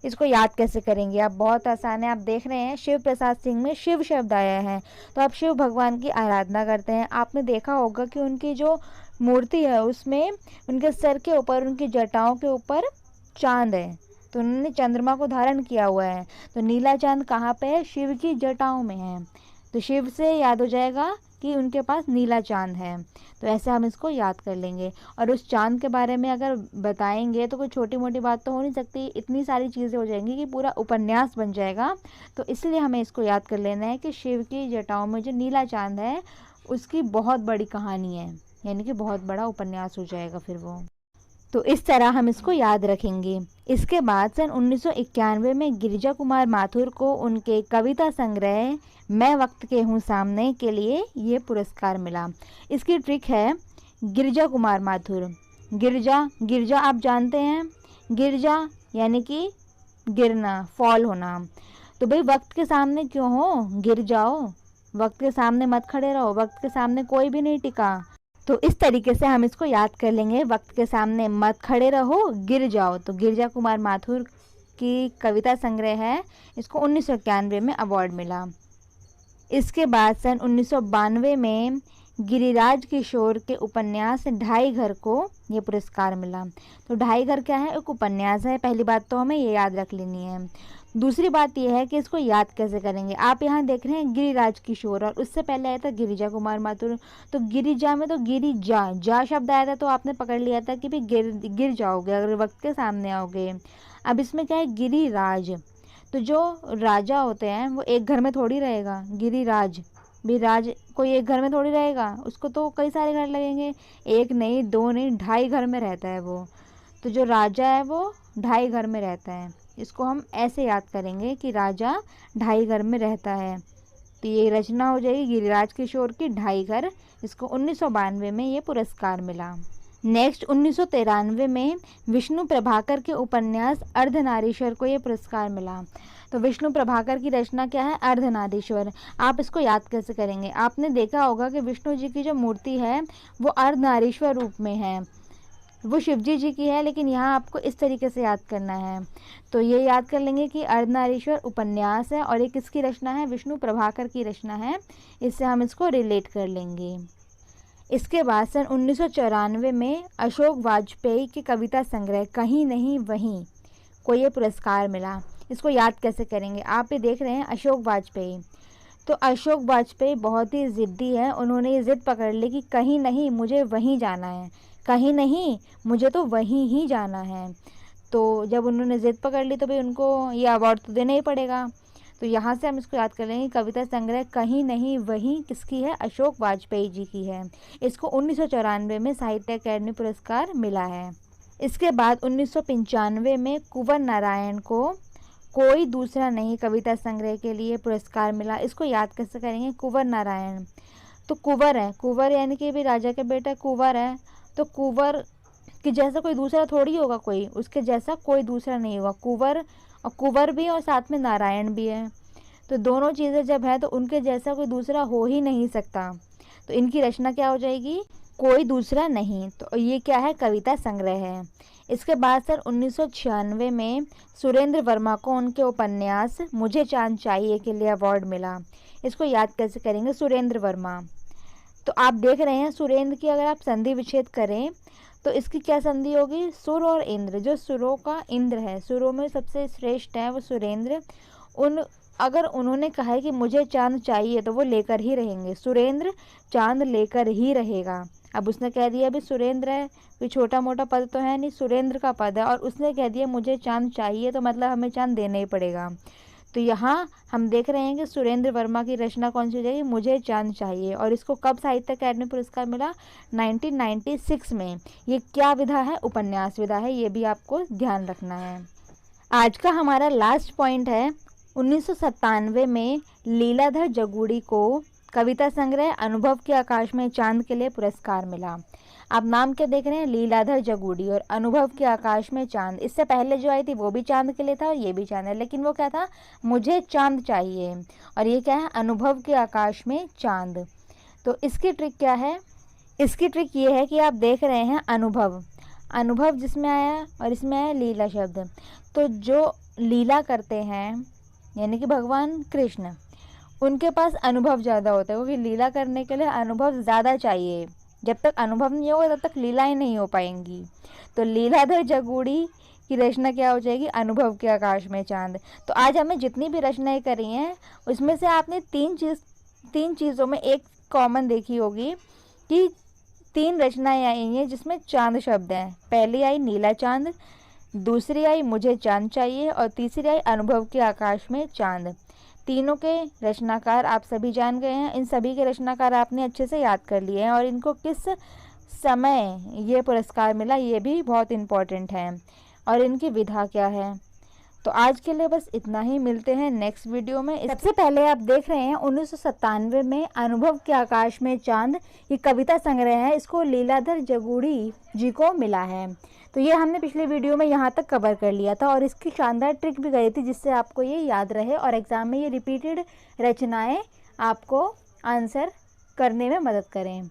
A: इसको याद कैसे करेंगे आप? बहुत आसान है। आप देख रहे हैं शिव प्रसाद सिंह में शिव शब्द आया है, तो आप शिव भगवान की आराधना करते हैं। आपने देखा होगा कि उनकी जो मूर्ति है उसमें उनके सर के ऊपर, उनकी जटाओं के ऊपर चांद है। तो उन्होंने चंद्रमा को धारण किया हुआ है। तो नीला चांद कहाँ पे है? शिव की जटाओं में है। तो शिव से याद हो जाएगा कि उनके पास नीला चांद है। तो ऐसे हम इसको याद कर लेंगे। और उस चांद के बारे में अगर बताएंगे तो कोई छोटी मोटी बात तो हो नहीं सकती, इतनी सारी चीज़ें हो जाएंगी कि पूरा उपन्यास बन जाएगा। तो इसलिए हमें इसको याद कर लेना है कि शिव की जटाओं में जो नीला चांद है उसकी बहुत बड़ी कहानी है, यानी कि बहुत बड़ा उपन्यास हो जाएगा फिर वो। तो इस तरह हम इसको याद रखेंगे। इसके बाद सन 1991 में गिरिजा कुमार माथुर को उनके कविता संग्रह मैं वक्त के हूँ सामने के लिए ये पुरस्कार मिला। इसकी ट्रिक है गिरिजा कुमार माथुर। गिरजा, गिरजा आप जानते हैं, गिरजा यानी कि गिरना, फॉल होना। तो भाई वक्त के सामने क्यों हो? गिर जाओ, वक्त के सामने मत खड़े रहो, वक्त के सामने कोई भी नहीं टिका। तो इस तरीके से हम इसको याद कर लेंगे, वक्त के सामने मत खड़े रहो, गिर जाओ। तो गिरिजा कुमार माथुर की कविता संग्रह है, इसको 1991 में अवार्ड मिला। इसके बाद सन 1992 में गिरिराज किशोर के उपन्यास ढाई घर को ये पुरस्कार मिला। तो ढाई घर क्या है? एक उपन्यास है। पहली बात तो हमें ये याद रख लेनी है। दूसरी बात यह है कि इसको याद कैसे करेंगे। आप यहाँ देख रहे हैं गिरिराज किशोर और उससे पहले आया था गिरिजा कुमार माथुर। तो गिरिजा में तो गिरिजा, जा शब्द आया था, तो आपने पकड़ लिया था कि भाई गिर जाओगे अगर वक्त के सामने आओगे। अब इसमें क्या है? गिरिराज। तो जो राजा होते हैं वो एक घर में थोड़ी रहेगा। गिरिराज भी राज कोई एक घर में थोड़ी रहेगा, उसको तो कई सारे घर लगेंगे, एक नहीं, दो नहीं, ढाई घर में रहता है वो। तो जो राजा है वो ढाई घर में रहता है। इसको हम ऐसे याद करेंगे कि राजा ढाई घर में रहता है। तो ये रचना हो जाएगी गिरिराज किशोर की ढाई घर। इसको 1992 में ये पुरस्कार मिला। नेक्स्ट 1993 में विष्णु प्रभाकर के उपन्यास अर्धनारीश्वर को ये पुरस्कार मिला। तो विष्णु प्रभाकर की रचना क्या है? अर्धनारीश्वर। आप इसको याद कैसे करेंगे? आपने देखा होगा कि विष्णु जी की जो मूर्ति है वो अर्धनारीश्वर रूप में है, वो शिवजी जी की है, लेकिन यहाँ आपको इस तरीके से याद करना है। तो ये याद कर लेंगे कि अर्धनारीश्वर उपन्यास है और ये किसकी रचना है? विष्णु प्रभाकर की रचना है। इससे हम इसको रिलेट कर लेंगे। इसके बाद सन 1994 में अशोक वाजपेयी के कविता संग्रह कहीं नहीं वहीं को ये पुरस्कार मिला। इसको याद कैसे करेंगे? आप ये देख रहे हैं अशोक वाजपेयी। तो अशोक वाजपेयी बहुत ही ज़िद्दी है। उन्होंने ये ज़िद पकड़ ली कि कहीं नहीं, मुझे वहीं जाना है, कहीं नहीं, मुझे तो वहीं ही जाना है। तो जब उन्होंने ज़िद पकड़ ली तो भाई उनको ये अवार्ड तो देना ही पड़ेगा।
B: तो यहाँ से हम इसको याद कर लेंगे। कविता संग्रह कहीं नहीं वहीं किसकी है? अशोक वाजपेयी जी की है। इसको 1994 में साहित्य अकादमी पुरस्कार मिला है। इसके बाद 1995 में कुंवर नारायण को कोई दूसरा नहीं कविता संग्रह के लिए पुरस्कार मिला। इसको याद कैसे करेंगे? कुंवर नारायण तो कुंवर है, कुंवर यानी कि भी राजा का बेटा कुंवर है, तो कुंवर कि जैसा कोई दूसरा थोड़ी होगा, कोई उसके जैसा कोई दूसरा नहीं होगा। कुंवर और कुंवर भी और साथ में नारायण भी है, तो दोनों चीज़ें जब है तो उनके जैसा कोई दूसरा हो ही नहीं सकता। तो इनकी रचना क्या हो जाएगी? कोई दूसरा नहीं। तो ये क्या है? कविता संग्रह है। इसके बाद सर 1996 में सुरेंद्र वर्मा को उनके उपन्यास मुझे चांद चाहिए के लिए अवार्ड मिला। इसको याद कैसे करेंगे? सुरेंद्र वर्मा, तो आप देख रहे हैं सुरेंद्र की अगर आप संधि विच्छेद करें तो इसकी क्या संधि होगी? सुर और इंद्र। जो सुरों का इंद्र है, सुरों में सबसे श्रेष्ठ है वो सुरेंद्र। अगर उन्होंने कहा है कि मुझे चांद चाहिए तो वो लेकर ही रहेंगे। सुरेंद्र चांद लेकर ही रहेगा। अब उसने कह दिया अभी सुरेंद्र है, कोई छोटा मोटा पद तो है नहीं, सुरेंद्र का पद है, और उसने कह दिया मुझे चांद चाहिए, तो मतलब हमें चांद देना ही पड़ेगा। तो यहाँ हम देख रहे हैं कि सुरेंद्र वर्मा की रचना कौन सी हो जाएगी? मुझे चांद चाहिए। और इसको कब साहित्य अकादमी पुरस्कार मिला? 1996 में। ये क्या विधा है? उपन्यास विधा है, ये भी आपको ध्यान रखना है। आज का हमारा लास्ट पॉइंट है 1997 में लीलाधर जगूड़ी को कविता संग्रह अनुभव के आकाश में चांद के लिए पुरस्कार मिला। आप नाम क्या देख रहे हैं? लीलाधर जगूड़ी और अनुभव के आकाश में चांद। इससे पहले जो आई थी वो भी चांद के लिए था और ये भी चांद है, लेकिन वो क्या था? मुझे चांद चाहिए। और ये क्या है? अनुभव के आकाश में चांद। तो इसकी ट्रिक क्या है? इसकी ट्रिक ये है कि आप देख रहे हैं अनुभव, अनुभव जिसमें आया और इसमें आया लीला शब्द। तो जो लीला करते हैं यानी कि भगवान कृष्ण, उनके पास अनुभव ज़्यादा होता है, क्योंकि लीला करने के लिए अनुभव ज़्यादा चाहिए। जब तक अनुभव नहीं होगा तब तक लीलाएं नहीं हो पाएंगी। तो लीलाधर जगूड़ी की रचना क्या हो जाएगी? अनुभव के आकाश में चांद। तो आज हमें जितनी भी रचनाएं करी हैं उसमें से आपने तीन चीज़ों में एक कॉमन देखी होगी कि 3 रचनाएं आई हैं जिसमें चांद शब्द है। पहली आई नीला चांद, दूसरी आई मुझे चांद चाहिए, और तीसरी आई अनुभव के आकाश में चांद। तीनों के रचनाकार आप सभी जान गए हैं। इन सभी के रचनाकार आपने अच्छे से याद कर लिए हैं, और इनको किस समय ये पुरस्कार मिला ये भी बहुत इम्पोर्टेंट है, और इनकी विधा क्या है। तो आज के लिए बस इतना ही, मिलते हैं नेक्स्ट वीडियो में। सबसे पहले आप देख रहे हैं 1997 में अनुभव के आकाश में चांद, ये कविता संग्रह है, इसको लीलाधर जगूड़ी जी को मिला है। तो ये हमने पिछले वीडियो में यहाँ तक कवर कर लिया था, और इसकी शानदार ट्रिक भी करी थी जिससे आपको ये याद रहे और एग्ज़ाम में ये रिपीटेड रचनाएं आपको आंसर करने में मदद करें।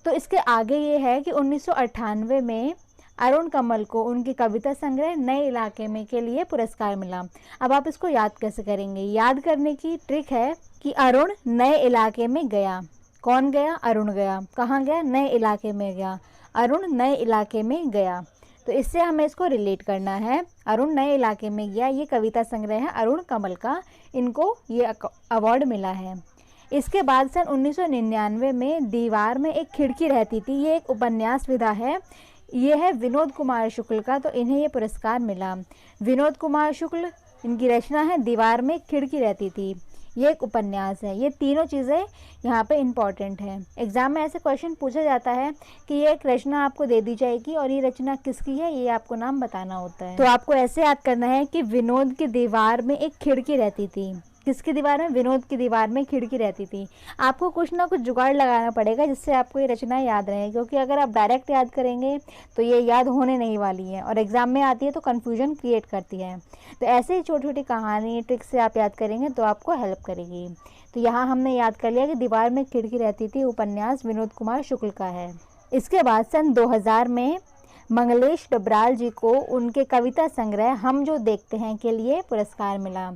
B: तो इसके आगे ये है कि 1998 में अरुण कमल को उनकी कविता संग्रह नए इलाके में के लिए पुरस्कार मिला। अब आप इसको याद कैसे करेंगे? याद करने की ट्रिक है कि अरुण नए इलाके में गया। कौन गया? अरुण गया। कहाँ गया? नए इलाके में गया। अरुण नए इलाके में गया। तो इससे हमें इसको रिलेट करना है। अरुण नए इलाके में गया, ये कविता संग्रह है अरुण कमल का, इनको ये अवार्ड मिला है। इसके बाद सन 1999 में दीवार में एक खिड़की रहती थी, ये एक उपन्यास विधा है। ये है विनोद कुमार शुक्ल का, तो इन्हें ये पुरस्कार मिला। विनोद कुमार शुक्ल, इनकी रचना है दीवार में खिड़की रहती थी, ये एक उपन्यास है। ये तीनों चीज़ें यहाँ पे इम्पॉर्टेंट है। एग्जाम में ऐसे क्वेश्चन पूछा जाता है कि ये एक रचना आपको दे दी जाएगी और ये रचना किसकी है, ये आपको नाम बताना होता है। तो आपको ऐसे याद करना है कि विनोद की दीवार में एक खिड़की रहती थी। किसकी दीवार में? विनोद की दीवार में खिड़की रहती थी। आपको कुछ ना कुछ जुगाड़ लगाना पड़ेगा जिससे आपको ये रचना याद रहे, क्योंकि अगर आप डायरेक्ट याद करेंगे तो ये याद होने नहीं वाली है, और एग्जाम में आती है तो कन्फ्यूजन क्रिएट करती है। तो ऐसे ही छोटी छोटी कहानी ट्रिक से आप याद करेंगे तो आपको हेल्प करेगी। तो यहाँ हमने याद कर लिया कि दीवार में खिड़की रहती थी उपन्यास विनोद कुमार शुक्ल का है। इसके बाद सन 2000 में मंगलेश डबराल जी को उनके कविता संग्रह हम जो देखते हैं के लिए पुरस्कार मिला।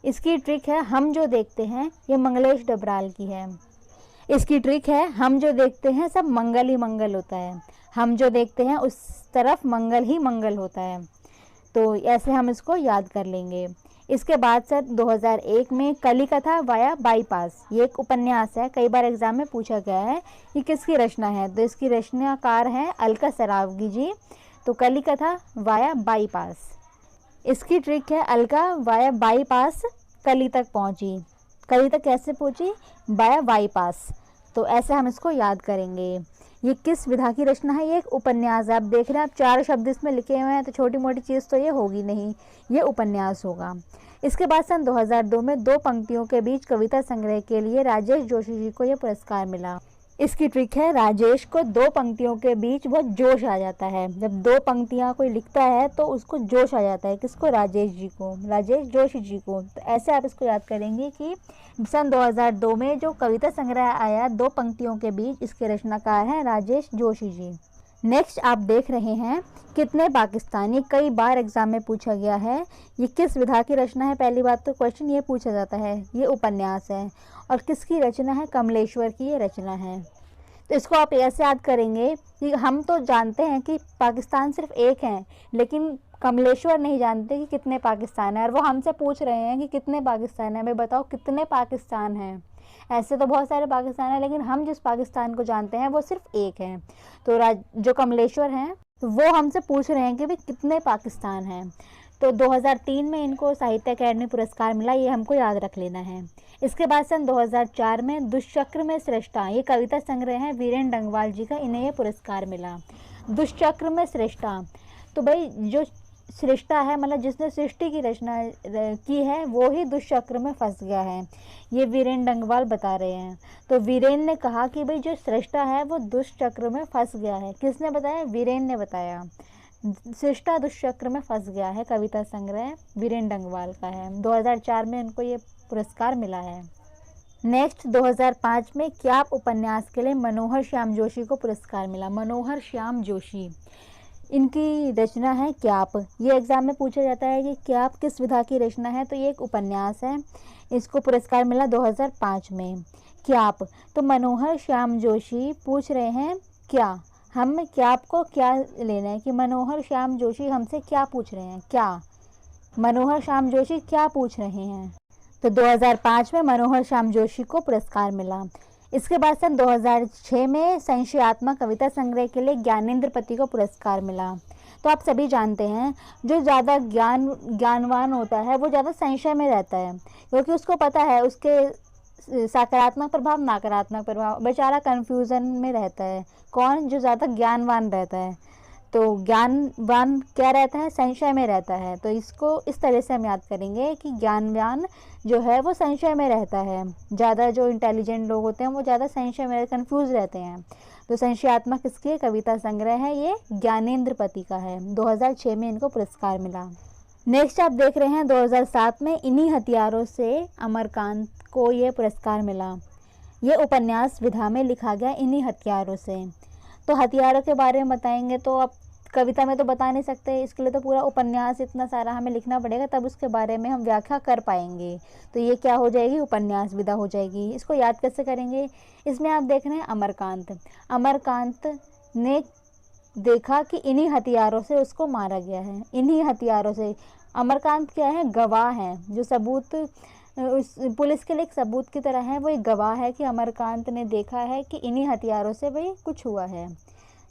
B: इसकी ट्रिक है हम जो देखते हैं, ये मंगलेश डबराल की है। इसकी ट्रिक है हम जो देखते हैं सब मंगल ही मंगल होता है, हम जो देखते हैं उस तरफ मंगल ही मंगल होता है। तो ऐसे हम इसको याद कर लेंगे। इसके बाद सर 2001 में कली कथा वाया बाईपास, ये एक उपन्यास है, कई बार एग्जाम में पूछा गया है ये किसकी रचना है। तो इसकी रचनाकार हैं अलका सरावगी जी। तो कली कथा वाया बाईपास, इसकी ट्रिक है अलका वाया बाईपास, कली तक पहुंची। कली तक कैसे पहुंची? By bypass. तो ऐसे हम इसको याद करेंगे। ये किस विधा की रचना है? ये एक उपन्यास है। आप देख रहे हैं, आप 4 शब्द इसमें लिखे हुए हैं, तो छोटी मोटी चीज़ तो ये होगी नहीं, ये उपन्यास होगा। इसके बाद सन 2002 में 2 पंक्तियों के बीच कविता संग्रह के लिए राजेश जोशी जी को यह पुरस्कार मिला। इसकी ट्रिक है, राजेश को 2 पंक्तियों के बीच बहुत जोश आ जाता है। जब 2 पंक्तियां कोई लिखता है तो उसको जोश आ जाता है। किसको? राजेश जी को, राजेश जोशी जी को। तो ऐसे आप इसको याद करेंगे कि सन 2002 में जो कविता संग्रह आया 2 पंक्तियों के बीच, इसके रचनाकार हैं राजेश जोशी जी। नेक्स्ट आप देख रहे हैं कितने पाकिस्तान। ये कई बार एग्जाम में पूछा गया है। ये किस विधा की रचना है? पहली बात तो क्वेश्चन ये पूछा जाता है। ये उपन्यास है। और किसकी रचना है? कमलेश्वर की ये रचना है। तो इसको आप ऐसे याद करेंगे कि हम तो जानते हैं कि पाकिस्तान सिर्फ एक है, लेकिन कमलेश्वर नहीं जानते कि कितने पाकिस्तान है। और वो हमसे पूछ रहे हैं कि कितने पाकिस्तान है, भाई बताओ कितने पाकिस्तान हैं। ऐसे तो बहुत सारे पाकिस्तान हैं, लेकिन हम जिस पाकिस्तान को जानते हैं वो सिर्फ एक है। तो जो कमलेश्वर हैं तो वो हमसे पूछ रहे हैं कि भाई कितने पाकिस्तान हैं। तो 2003 में इनको साहित्य अकादमी पुरस्कार मिला, ये हमको याद रख लेना है। इसके बाद सन 2004 में दुष्चक्र में श्रेष्ठा, ये कविता संग्रह है वीरेन डंगवाल जी का, इन्हें ये पुरस्कार मिला। दुष्चक्र में श्रेष्ठा, तो भाई जो सृष्टा है, मतलब जिसने सृष्टि की रचना की है, वो ही दुष्चक्र में फंस गया है, ये वीरेन डंगवाल बता रहे हैं। तो वीरेन ने कहा कि भाई जो सृष्टा है वो दुष्चक्र में फंस गया है। किसने बताया? वीरेन ने बताया। सृष्टा दुष्चक्र में फंस गया है, कविता संग्रह वीरेन डंगवाल का है। 2004 में उनको ये पुरस्कार मिला है। नेक्स्ट 2005 में क्याप उपन्यास के लिए मनोहर श्याम जोशी को पुरस्कार मिला। मनोहर श्याम जोशी, इनकी रचना है क्याप। ये एग्जाम में पूछा जाता है कि क्याप किस विधा की रचना है, तो ये एक उपन्यास है। इसको पुरस्कार मिला 2005 में। क्याप, तो मनोहर श्याम जोशी पूछ रहे हैं क्या, हम क्याप को क्या लेना है कि मनोहर श्याम जोशी हमसे क्या पूछ रहे हैं, क्या मनोहर श्याम जोशी क्या पूछ रहे हैं। तो 2005 में मनोहर श्याम जोशी को पुरस्कार मिला। इसके बाद सन 2006 में संशयात्मक कविता संग्रह के लिए ज्ञानेंद्र को पुरस्कार मिला। तो आप सभी जानते हैं जो ज़्यादा ज्ञानवान होता है वो ज़्यादा संशय में रहता है, क्योंकि उसको पता है उसके सकारात्मक प्रभाव नकारात्मक प्रभाव, बेचारा कन्फ्यूज़न में रहता है। कौन? जो ज़्यादा ज्ञानवान रहता है। तो ज्ञानवान क्या रहता है? संशय में रहता है। तो इसको इस तरह से हम याद करेंगे कि ज्ञानवान जो है वो संशय में रहता है। ज़्यादा जो इंटेलिजेंट लोग होते हैं वो ज़्यादा संशय में कंफ्यूज रहते हैं। तो संशयात्मक इसकी कविता संग्रह है, ये ज्ञानेंद्र का है। 2006 में इनको पुरस्कार मिला। नेक्स्ट आप देख रहे हैं 2007 में इन्हीं हथियारों से अमरकांत को ये पुरस्कार मिला। ये उपन्यास विधा में लिखा गया इन्हीं हथियारों से। तो हथियारों के बारे में बताएंगे तो अब कविता में तो बता नहीं सकते, इसके लिए तो पूरा उपन्यास इतना सारा हमें लिखना पड़ेगा, तब उसके बारे में हम व्याख्या कर पाएंगे। तो ये क्या हो जाएगी? उपन्यास विधा हो जाएगी। इसको याद कैसे करेंगे? इसमें आप देख रहे हैं अमरकांत। अमरकांत ने देखा कि इन्हीं हथियारों से उसको मारा गया है। इन्हीं हथियारों से। अमरकांत क्या है? गवाह है, जो सबूत उस पुलिस के लिए एक सबूत की तरह है। वो एक गवाह है कि अमरकांत ने देखा है कि इन्हीं हथियारों से भाई कुछ हुआ है।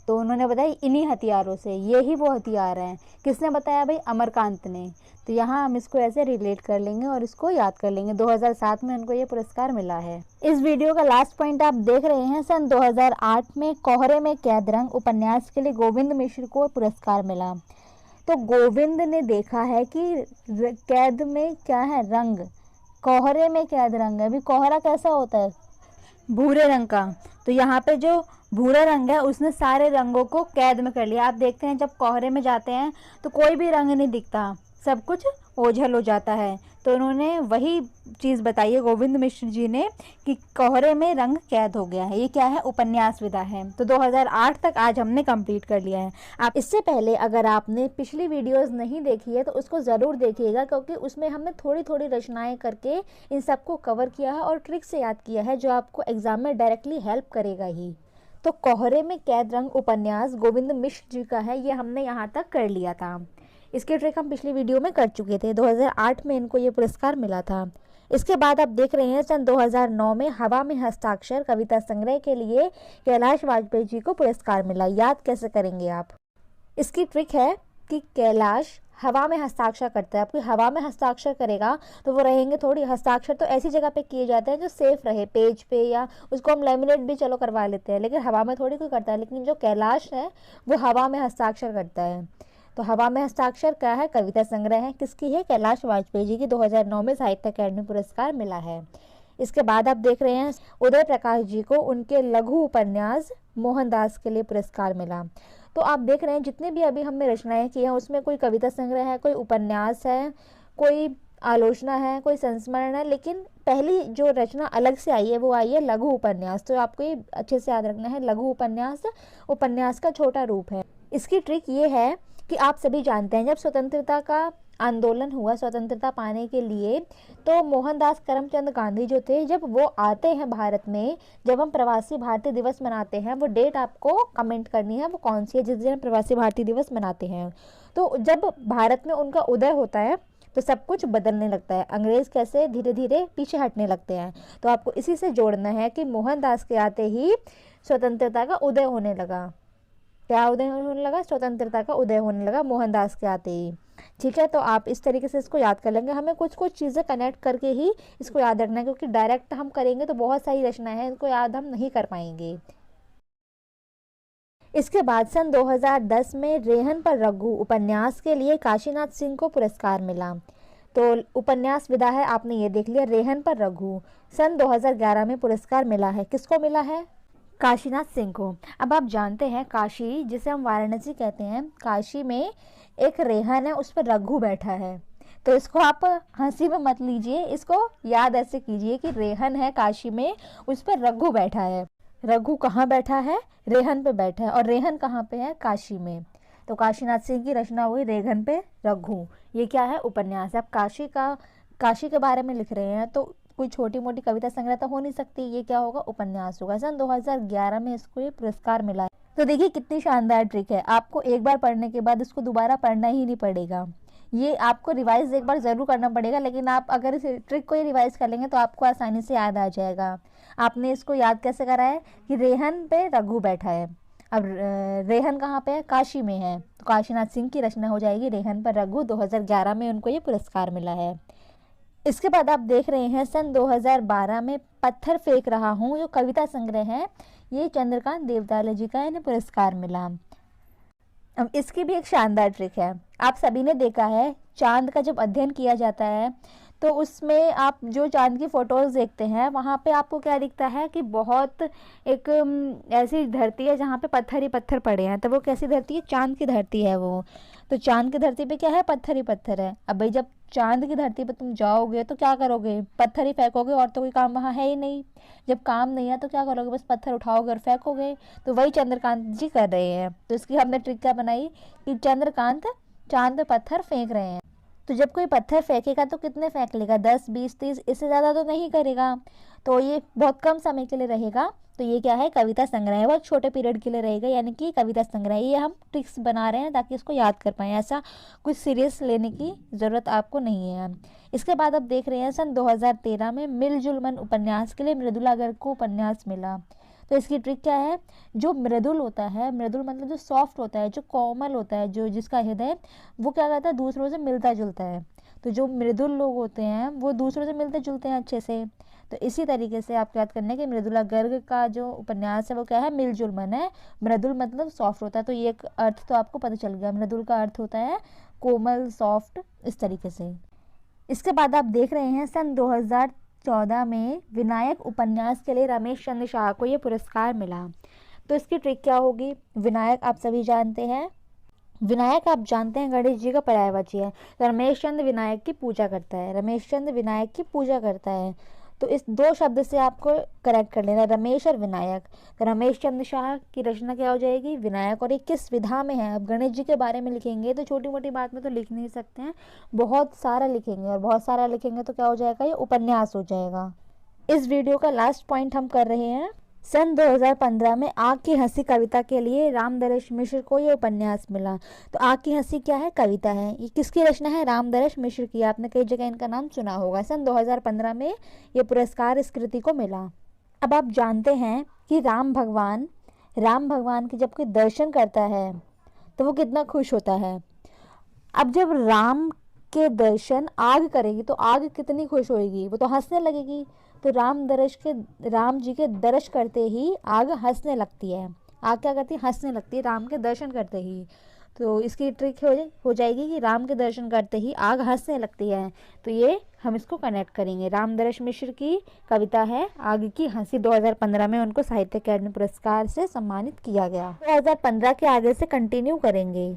B: तो उन्होंने बताया इन्हीं हथियारों से, ये ही वो हथियार हैं। किसने बताया? भाई अमरकांत ने। तो यहाँ हम इसको ऐसे रिलेट कर लेंगे और इसको याद कर लेंगे। 2007 में उनको ये पुरस्कार मिला है। इस वीडियो का लास्ट पॉइंट आप देख रहे हैं, सन 2008 में कोहरे में कैद रंग उपन्यास के लिए गोविंद मिश्र को पुरस्कार मिला। तो गोविंद ने देखा है कि कैद में क्या है? रंग। कोहरे में कैद रंग है। अभी कोहरा कैसा होता है? भूरे रंग का। तो यहाँ पे जो भूरा रंग है उसने सारे रंगों को कैद में कर लिया। आप देखते हैं जब कोहरे में जाते हैं तो कोई भी रंग नहीं दिखता, सब कुछ ओझल हो जाता है। तो उन्होंने वही चीज़ बताई है गोविंद मिश्र जी ने कि कोहरे में रंग कैद हो गया है। ये क्या है? उपन्यास विधा है। तो 2008 तक आज हमने कंप्लीट कर लिया है। आप इससे पहले अगर आपने पिछली वीडियोस नहीं देखी है तो उसको ज़रूर देखिएगा, क्योंकि उसमें हमने थोड़ी थोड़ी रचनाएं करके इन सबको कवर किया है और ट्रिक से याद किया है, जो आपको एग्जाम में डायरेक्टली हेल्प करेगा ही। तो कोहरे में कैद रंग उपन्यास गोविंद मिश्र जी का है, ये हमने यहाँ तक कर लिया था। इसके ट्रिक हम पिछली वीडियो में कर चुके थे। 2008 में इनको ये पुरस्कार मिला था। इसके बाद आप देख रहे हैं सन 2009 में हवा में हस्ताक्षर कविता संग्रह के लिए कैलाश वाजपेयी जी को पुरस्कार मिला। याद कैसे करेंगे आप? इसकी ट्रिक है कि कैलाश हवा में हस्ताक्षर करता है। आपकी हवा में हस्ताक्षर करेगा तो वो रहेंगे थोड़ी, हस्ताक्षर तो ऐसी जगह पे किए जाते हैं जो सेफ रहे, पेज पे, या उसको हम लेमिनेट भी चलो करवा लेते हैं, लेकिन हवा में थोड़ी कोई करता है। लेकिन जो कैलाश है वो हवा में हस्ताक्षर करता है। तो हवा में हस्ताक्षर क्या है? कविता संग्रह है। किसकी है? कैलाश वाजपेयी जी की 2009 में साहित्य अकादमी पुरस्कार मिला है। इसके बाद आप देख रहे हैं उदय प्रकाश जी को उनके लघु उपन्यास मोहनदास के लिए पुरस्कार मिला। तो आप देख रहे हैं जितने भी अभी हमने रचनाएं की हैं उसमें कोई कविता संग्रह है, कोई उपन्यास है, कोई आलोचना है, कोई संस्मरण है, लेकिन पहली जो रचना अलग से आई है वो आई है लघु उपन्यास। तो आपको ये अच्छे से याद रखना है, लघु उपन्यास उपन्यास का छोटा रूप है। इसकी ट्रिक ये है कि आप सभी जानते हैं जब स्वतंत्रता का आंदोलन हुआ स्वतंत्रता पाने के लिए, तो मोहनदास करमचंद गांधी जो थे, जब वो आते हैं भारत में, जब हम प्रवासी भारतीय दिवस मनाते हैं, वो डेट आपको कमेंट करनी है वो कौन सी है जिस दिन प्रवासी भारतीय दिवस मनाते हैं। तो जब भारत में उनका उदय होता है तो सब कुछ बदलने लगता है, अंग्रेज कैसे धीरे धीरे पीछे हटने लगते हैं। तो आपको इसी से जोड़ना है कि मोहनदास के आते ही स्वतंत्रता का उदय होने लगा। क्या उदय होने लगा? स्वतंत्रता का उदय होने लगा मोहनदास के आते ही। ठीक है, तो आप इस तरीके से इसको याद कर लेंगे। हमें कुछ कुछ चीज़ें कनेक्ट करके ही इसको याद रखना है, क्योंकि डायरेक्ट हम करेंगे तो बहुत सारी रचनाएं हैं, इनको याद हम नहीं कर पाएंगे। इसके बाद सन 2010 में रेहन पर रघु उपन्यास के लिए काशीनाथ सिंह को पुरस्कार मिला। तो उपन्यास विधा है, आपने ये देख लिया, रेहन पर रघु सन 2011 में पुरस्कार मिला है। किसको मिला है? काशीनाथ सिंह को। अब आप जानते हैं काशी जिसे हम वाराणसी कहते हैं, काशी में एक रेहन है, उस पर रघु बैठा है। तो इसको आप हंसी में मत लीजिए, इसको याद ऐसे कीजिए कि रेहन है काशी में, उस पर रघु बैठा है। रघु कहाँ बैठा है? रेहन पे बैठा है। और रेहन कहाँ पे है? काशी में। तो काशीनाथ सिंह की रचना हुई रेहन पे रघु। ये क्या है? उपन्यास। आप काशी के बारे में लिख रहे हैं तो कोई छोटी मोटी कविता संग्रह तो हो नहीं सकती, ये क्या होगा? उपन्यास होगा। सन 2011 में इसको ये पुरस्कार मिला है। तो देखिए कितनी शानदार ट्रिक है, आपको एक बार पढ़ने के बाद इसको दोबारा पढ़ना ही नहीं पड़ेगा। ये आपको रिवाइज एक बार ज़रूर करना पड़ेगा, लेकिन आप अगर इस ट्रिक को ही रिवाइज कर लेंगे तो आपको आसानी से याद आ जाएगा। आपने इसको याद कैसे करा है कि रेहन पे रघु बैठा है। अब रेहन कहाँ पे है? काशी में है। तो काशीनाथ सिंह की रचना हो जाएगी रेहन पर रघु। 2011 में उनको ये पुरस्कार मिला है। इसके बाद आप देख रहे हैं सन 2012 में पत्थर फेंक रहा हूँ जो कविता संग्रह है, ये चंद्रकांत देवताले जी का इन्हें पुरस्कार मिला। अब इसकी भी एक शानदार ट्रिक है। आप सभी ने देखा है चांद का जब अध्ययन किया जाता है तो उसमें आप जो चांद की फोटोज़ देखते हैं वहाँ पे आपको क्या दिखता है कि बहुत एक ऐसी धरती है जहाँ पे पत्थर ही पत्थर पड़े हैं। तो वो कैसी धरती है? चांद की धरती है वो। तो चांद की धरती पे क्या है? पत्थर ही पत्थर है। अब भाई जब चांद की धरती पे तुम जाओगे तो क्या करोगे? पत्थर ही फेंकोगे, और तो कोई काम वहाँ है ही नहीं। जब काम नहीं है तो क्या करोगे? बस पत्थर उठाओगे और फेंकोगे। तो वही चंद्रकांत जी कर रहे हैं। तो इसकी हमने ट्रिक क्या बनाई कि चंद्रकांत चांद पे पत्थर फेंक रहे हैं। तो जब कोई पत्थर फेंकेगा तो कितने फेंक लेगा? 10, 20, 30, इससे ज़्यादा तो नहीं करेगा। तो ये बहुत कम समय के लिए रहेगा। तो ये क्या है? कविता संग्रह है, बहुत छोटे पीरियड के लिए रहेगा, यानी कि कविता संग्रह। ये हम ट्रिक्स बना रहे हैं ताकि इसको याद कर पाएँ, ऐसा कुछ सीरियस लेने की ज़रूरत आपको नहीं है। इसके बाद अब देख रहे हैं सन 2013 में मिलजुल मन उपन्यास के लिए मृदुला गर्ग को उपन्यास मिला। तो इसकी ट्रिक क्या है? जो मृदुल होता है, मृदुल मतलब जो सॉफ्ट होता है, जो कोमल होता है, जो जिसका हृदय, वो क्या करता है? दूसरों से मिलता जुलता है। तो जो मृदुल लोग होते हैं वो दूसरों से मिलते जुलते हैं अच्छे से। तो इसी तरीके से आप याद करना है कि मृदुला गर्ग का जो उपन्यास है वो क्या है? मिलजुल मन है। मृदुल मतलब सॉफ्ट होता है। तो ये एक अर्थ तो आपको पता चल गया, मृदुल का अर्थ होता है कोमल, सॉफ्ट, इस तरीके से। इसके बाद आप देख रहे हैं सन 2014 में विनायक उपन्यास के लिए रमेश चंद्र शाह को ये पुरस्कार मिला। तो इसकी ट्रिक क्या होगी? विनायक आप सभी जानते हैं, विनायक आप जानते हैं गणेश जी का पर्यायवाची है। तो रमेश चंद्र विनायक की पूजा करता है, रमेश चंद्र विनायक की पूजा करता है। तो इस दो शब्द से आपको करेक्ट कर लेना, रमेश और विनायक। तो रमेश चंद्र शाह की रचना क्या हो जाएगी? विनायक। और ये किस विधा में है? अब गणेश जी के बारे में लिखेंगे तो छोटी मोटी बात में तो लिख नहीं सकते हैं, बहुत सारा लिखेंगे, और बहुत सारा लिखेंगे तो क्या हो जाएगा? ये उपन्यास हो जाएगा। इस वीडियो का लास्ट पॉइंट हम कर रहे हैं, सन 2015 में आग की हंसी कविता के लिए रामदरेश मिश्र को ये उपन्यास मिला। तो आग की हंसी क्या है? कविता है। ये किसकी रचना है? रामदरेश मिश्र की। आपने कई जगह इनका नाम सुना होगा। सन 2015 में ये पुरस्कार इस कृति को मिला। अब आप जानते हैं कि राम भगवान के जब कोई दर्शन करता है तो वो कितना खुश होता है। अब जब राम के दर्शन आग करेगी तो आग कितनी खुश होएगी, वो तो हंसने लगेगी। तो राम जी के दर्श करते ही आग हंसने लगती है। आग क्या करती है? हंसने लगती है राम के दर्शन करते ही। तो इसकी ट्रिक हो जाएगी कि राम के दर्शन करते ही आग हंसने लगती है। तो ये हम इसको कनेक्ट करेंगे। रामदर्श मिश्र की कविता है आग की हंसी। 2015 में उनको साहित्य अकादमी पुरस्कार से सम्मानित किया गया। 2015 के आगे से कंटिन्यू करेंगे।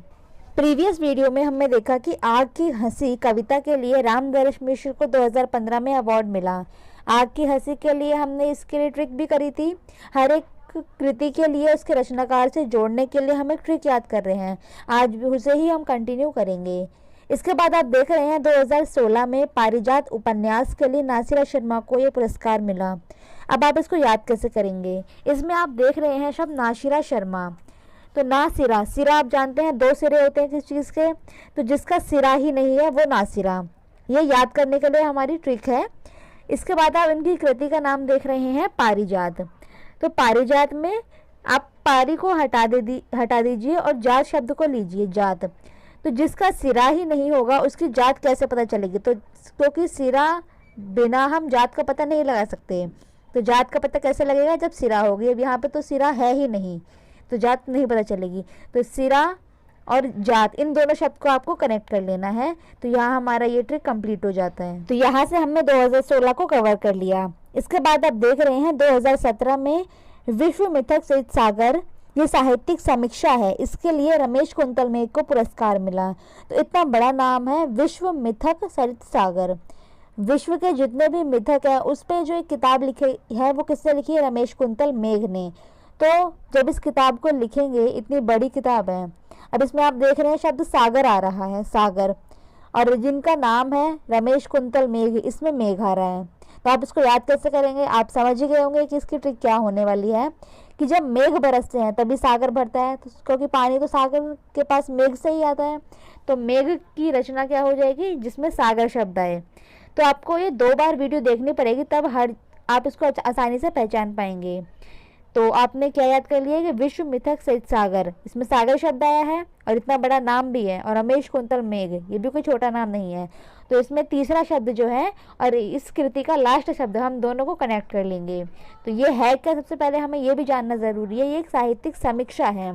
B: प्रीवियस वीडियो में हमने देखा कि आग की हंसी कविता के लिए रामदर्श मिश्र को 2015 में अवार्ड मिला। आग की हंसी के लिए हमने इसके लिए ट्रिक भी करी थी। हर एक कृति के लिए उसके रचनाकार से जोड़ने के लिए हम एक ट्रिक याद कर रहे हैं। आज भी उसे ही हम कंटिन्यू करेंगे। इसके बाद आप देख रहे हैं 2016 में पारिजात उपन्यास के लिए नासिरा शर्मा को ये पुरस्कार मिला। अब आप इसको याद कैसे करेंगे? इसमें आप देख रहे हैं शब्द नासिरा शर्मा। तो नासिरा, सिरा आप जानते हैं 2 सिरे होते हैं किस चीज़ के, तो जिसका सिरा ही नहीं है वो नासिरा। ये याद करने के लिए हमारी ट्रिक है। इसके बाद आप इनकी कृति का नाम देख रहे हैं पारिजात। तो पारिजात में आप पारी को हटा दीजिए और जात शब्द को लीजिए, जात। तो जिसका सिरा ही नहीं होगा उसकी जात कैसे पता चलेगी? तो क्योंकि सिरा बिना हम जात का पता नहीं लगा सकते। तो जात का पता कैसे लगेगा? जब सिरा होगी। अब यहाँ पे तो सिरा है ही नहीं, तो जात नहीं पता चलेगी। तो सिरा और जात, इन दोनों शब्द को आपको कनेक्ट कर लेना है। तो यहाँ हमारा ये ट्रिक कंप्लीट हो जाता है। तो यहाँ से हमने 2016 को कवर कर लिया। इसके बाद आप देख रहे हैं 2017 में विश्व मिथक सरित सागर, ये साहित्यिक समीक्षा है, इसके लिए रमेश कुंतल मेघ को पुरस्कार मिला। तो इतना बड़ा नाम है विश्व मिथक सरित सागर। विश्व के जितने भी मिथक है उस पर जो एक किताब लिखी है वो किसने लिखी है? रमेश कुंतल मेघ ने। तो जब इस किताब को लिखेंगे, इतनी बड़ी किताब है। अब इसमें आप देख रहे हैं शब्द सागर आ रहा है, सागर, और जिनका नाम है रमेश कुंतल मेघ, इसमें मेघ आ रहा है। तो आप इसको याद कैसे करेंगे? आप समझ ही गए होंगे कि इसकी ट्रिक क्या होने वाली है कि जब मेघ बरसते हैं तभी सागर भरता है, तो क्योंकि पानी तो सागर के पास मेघ से ही आता है। तो मेघ की रचना क्या हो जाएगी? जिसमें सागर शब्द आए। तो आपको ये 2 बार वीडियो देखनी पड़ेगी, तब आप इसको आसानी से पहचान पाएंगे। तो आपने क्या याद कर लिया कि विश्व मिथक सरित सागर, इसमें सागर शब्द आया है और इतना बड़ा नाम भी है, और रमेश कुंतल मेघ, ये भी कोई छोटा नाम नहीं है। तो इसमें तीसरा शब्द जो है और इस कृति का लास्ट शब्द, हम दोनों को कनेक्ट कर लेंगे। तो ये है क्या? सबसे पहले हमें ये भी जानना ज़रूरी है, ये एक साहित्यिक समीक्षा है,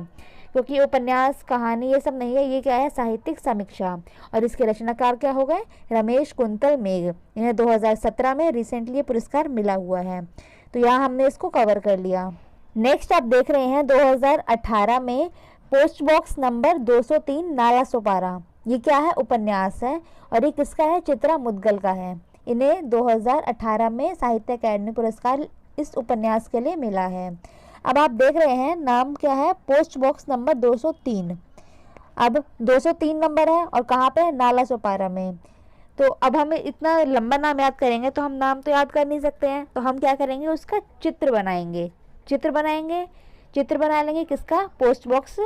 B: क्योंकि उपन्यास, कहानी ये सब नहीं है। ये क्या है? साहित्यिक समीक्षा। और इसके रचनाकार क्या हो गए? रमेश कुंतल मेघ। इन्हें 2017 में रिसेंटली पुरस्कार मिला हुआ है। तो यहाँ हमने इसको कवर कर लिया। नेक्स्ट आप देख रहे हैं 2018 में post box number 203 Nala Sopara. ये क्या है? उपन्यास है, और ये किसका है? चित्रा मुदगल का है। इन्हें 2018 में साहित्य अकादमी पुरस्कार इस उपन्यास के लिए मिला है। अब आप देख रहे हैं नाम क्या है? Post box number 203। अब 203 नंबर है और कहाँ पे? नाला सोपारा में। तो अब हमें इतना लंबा नाम याद करेंगे तो हम नाम तो याद कर नहीं सकते हैं। तो हम क्या करेंगे? उसका चित्र बनाएंगे। चित्र बना लेंगे किसका? पोस्ट बॉक्स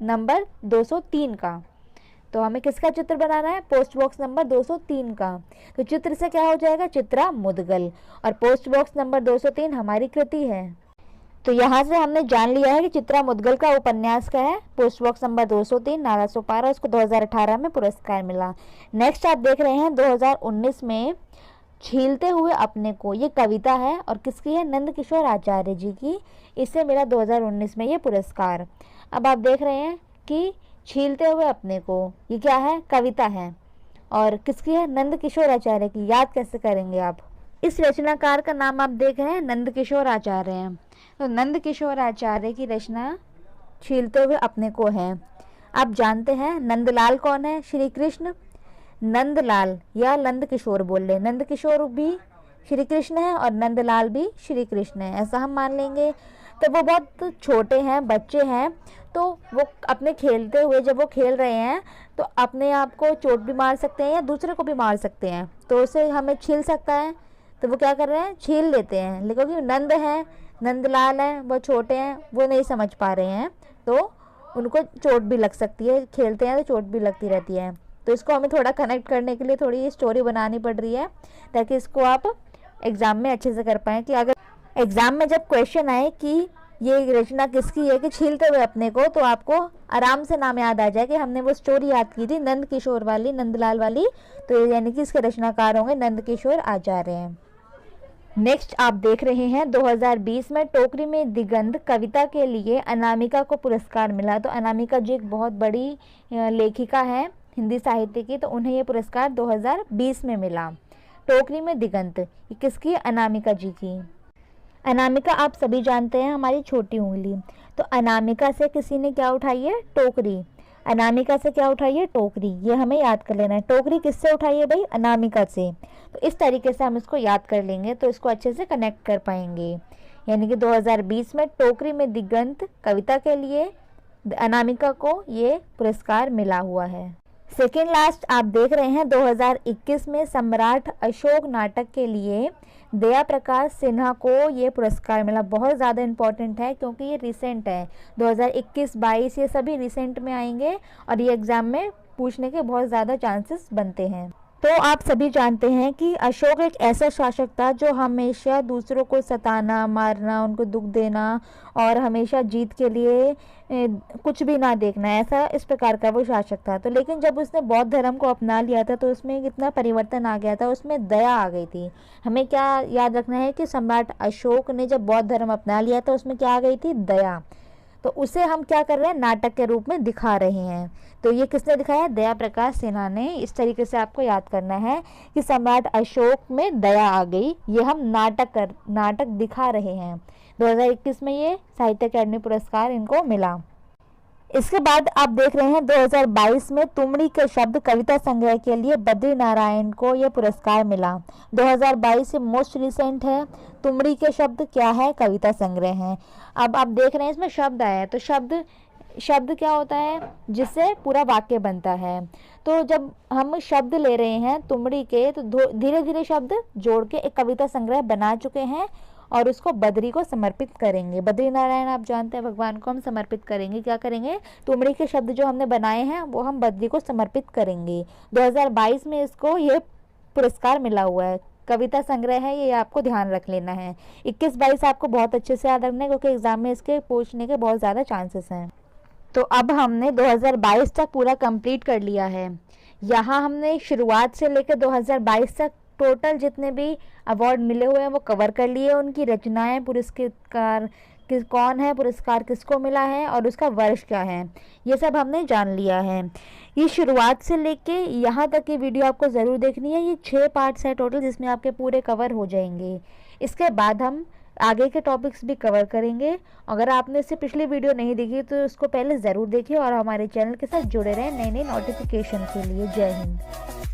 B: नंबर 203 का। तो हमें किसका चित्र बनाना है? पोस्ट बॉक्स नंबर 203 का। तो चित्र से क्या हो जाएगा? चित्रा मुदगल। और पोस्ट बॉक्स नंबर 203 हमारी कृति है। तो यहाँ से हमने जान लिया है कि चित्रा मुदगल का उपन्यास का है post box number 203 Nala Sopara, उसको 2018 में पुरस्कार मिला। नेक्स्ट आप देख रहे हैं 2019 में छीलते हुए अपने को, ये कविता है और किसकी है? नंद किशोर आचार्य जी की। इससे मिला 2019 में ये पुरस्कार। अब आप देख रहे हैं कि छीलते हुए अपने को, ये क्या है? कविता है, और किसकी है? नंद किशोर आचार्य की। याद कैसे करेंगे आप? इस रचनाकार का नाम आप देख रहे हैं नंद किशोर आचार्य हैं। तो नंद किशोर आचार्य की रचना छीलते हुए अपने को है। आप जानते हैं नंदलाल कौन है? श्री कृष्ण। नंदलाल या नंद किशोर बोल रहे, नंद किशोर भी श्री कृष्ण है और नंदलाल भी श्री कृष्ण है, ऐसा हम मान लेंगे। तो वो बहुत छोटे हैं, बच्चे हैं, तो वो अपने खेलते हुए जब वो खेल रहे हैं तो अपने आप को चोट भी मार सकते हैं या दूसरे को भी मार सकते हैं, तो उसे हमें छील सकता है। तो वो क्या कर रहे हैं? छील लेते हैं। लेकिन क्योंकि नंद हैं, नंदलाल हैं, वो छोटे हैं, वो नहीं समझ पा रहे हैं, तो उनको चोट भी लग सकती है। खेलते हैं तो चोट भी लगती रहती है। तो इसको हमें थोड़ा कनेक्ट करने के लिए थोड़ी स्टोरी बनानी पड़ रही है, ताकि इसको आप एग्ज़ाम में अच्छे से कर पाएँ। कि अगर एग्ज़ाम में जब क्वेश्चन आए कि ये रचना किसकी है कि छीलते हुए अपने को तो आपको आराम से नाम याद आ जाए कि हमने वो स्टोरी याद की थी नंद किशोर वाली, नंदलाल वाली। तो यानी कि इसके रचनाकार होंगे नंद किशोर आचार्य हैं। नेक्स्ट आप देख रहे हैं 2020 में टोकरी में दिगंत कविता के लिए अनामिका को पुरस्कार मिला। तो अनामिका जी एक बहुत बड़ी लेखिका है हिंदी साहित्य की, तो उन्हें ये पुरस्कार 2020 में मिला। टोकरी में दिगंत ये किसकी? अनामिका जी की। अनामिका आप सभी जानते हैं हमारी छोटी उंगली। तो अनामिका से किसी ने क्या उठाई है? टोकरी। अनामिका से क्या उठाई है? टोकरी। ये हमें याद कर लेना है। टोकरी किससे उठाई है भाई? अनामिका से। तो इस तरीके से हम इसको याद कर लेंगे तो इसको अच्छे से कनेक्ट कर पाएंगे। यानी कि 2020 में टोकरी में दिगंत कविता के लिए अनामिका को ये पुरस्कार मिला हुआ है। सेकेंड लास्ट आप देख रहे हैं 2021 में सम्राट अशोक नाटक के लिए दया प्रकाश सिन्हा को ये पुरस्कार मिला। बहुत ज़्यादा इम्पोर्टेंट है क्योंकि ये रिसेंट है। 2021-22 ये सभी रिसेंट में आएंगे और ये एग्ज़ाम में पूछने के बहुत ज़्यादा चांसेस बनते हैं। तो आप सभी जानते हैं कि अशोक एक ऐसा शासक था जो हमेशा दूसरों को सताना, मारना, उनको दुख देना और हमेशा जीत के लिए कुछ भी ना देखना, ऐसा इस प्रकार का वो शासक था। तो लेकिन जब उसने बौद्ध धर्म को अपना लिया था तो उसमें कितना परिवर्तन आ गया था, उसमें दया आ गई थी। हमें क्या याद रखना है कि सम्राट अशोक ने जब बौद्ध धर्म अपना लिया था उसमें क्या आ गई थी? दया। तो उसे हम क्या कर रहे हैं? नाटक के रूप में दिखा रहे हैं। तो ये किसने दिखाया? दया प्रकाश सिन्हा ने। इस तरीके से आपको याद करना है कि सम्राट अशोक में दया आ गई, ये हम नाटक दिखा रहे हैं। 2021 में ये साहित्य अकादमी पुरस्कार इनको मिला। इसके बाद आप देख रहे हैं 2022 में तुमड़ी के शब्द कविता संग्रह के लिए बद्री नारायण को यह पुरस्कार मिला। 2022 से मोस्ट रिसेंट है। तुमड़ी के शब्द क्या है? कविता संग्रह है। अब आप देख रहे हैं इसमें शब्द आया है। तो शब्द क्या होता है? जिससे पूरा वाक्य बनता है। तो जब हम शब्द ले रहे हैं तुमड़ी के तो धीरे धीरे शब्द जोड़ के एक कविता संग्रह बना चुके हैं और उसको बद्री को समर्पित करेंगे। बद्री नारायण आप जानते हैं भगवान को हम समर्पित करेंगे। क्या करेंगे? तुमड़ी के शब्द जो हमने बनाए हैं वो हम बद्री को समर्पित करेंगे। 2022 में इसको ये पुरस्कार मिला हुआ है। कविता संग्रह है, ये आपको ध्यान रख लेना है। 21-22 आपको बहुत अच्छे से याद रखना है क्योंकि एग्जाम में इसके पूछने के बहुत ज़्यादा चांसेस हैं। तो अब हमने 2022 तक पूरा कंप्लीट कर लिया है। यहाँ हमने शुरुआत से लेकर 2022 तक टोटल जितने भी अवार्ड मिले हुए हैं वो कवर कर लिए। उनकी रचनाएं, पुरस्कार कौन है, पुरस्कार किसको मिला है और उसका वर्ष क्या है, ये सब हमने जान लिया है। ये शुरुआत से लेके यहाँ तक की वीडियो आपको ज़रूर देखनी है। ये 6 पार्ट्स है टोटल जिसमें आपके पूरे कवर हो जाएंगे। इसके बाद हम आगे के टॉपिक्स भी कवर करेंगे। अगर आपने इससे पिछली वीडियो नहीं देखी तो उसको पहले ज़रूर देखिए और हमारे चैनल के साथ जुड़े रहें नई नई नोटिफिकेशन के लिए। जय हिंद।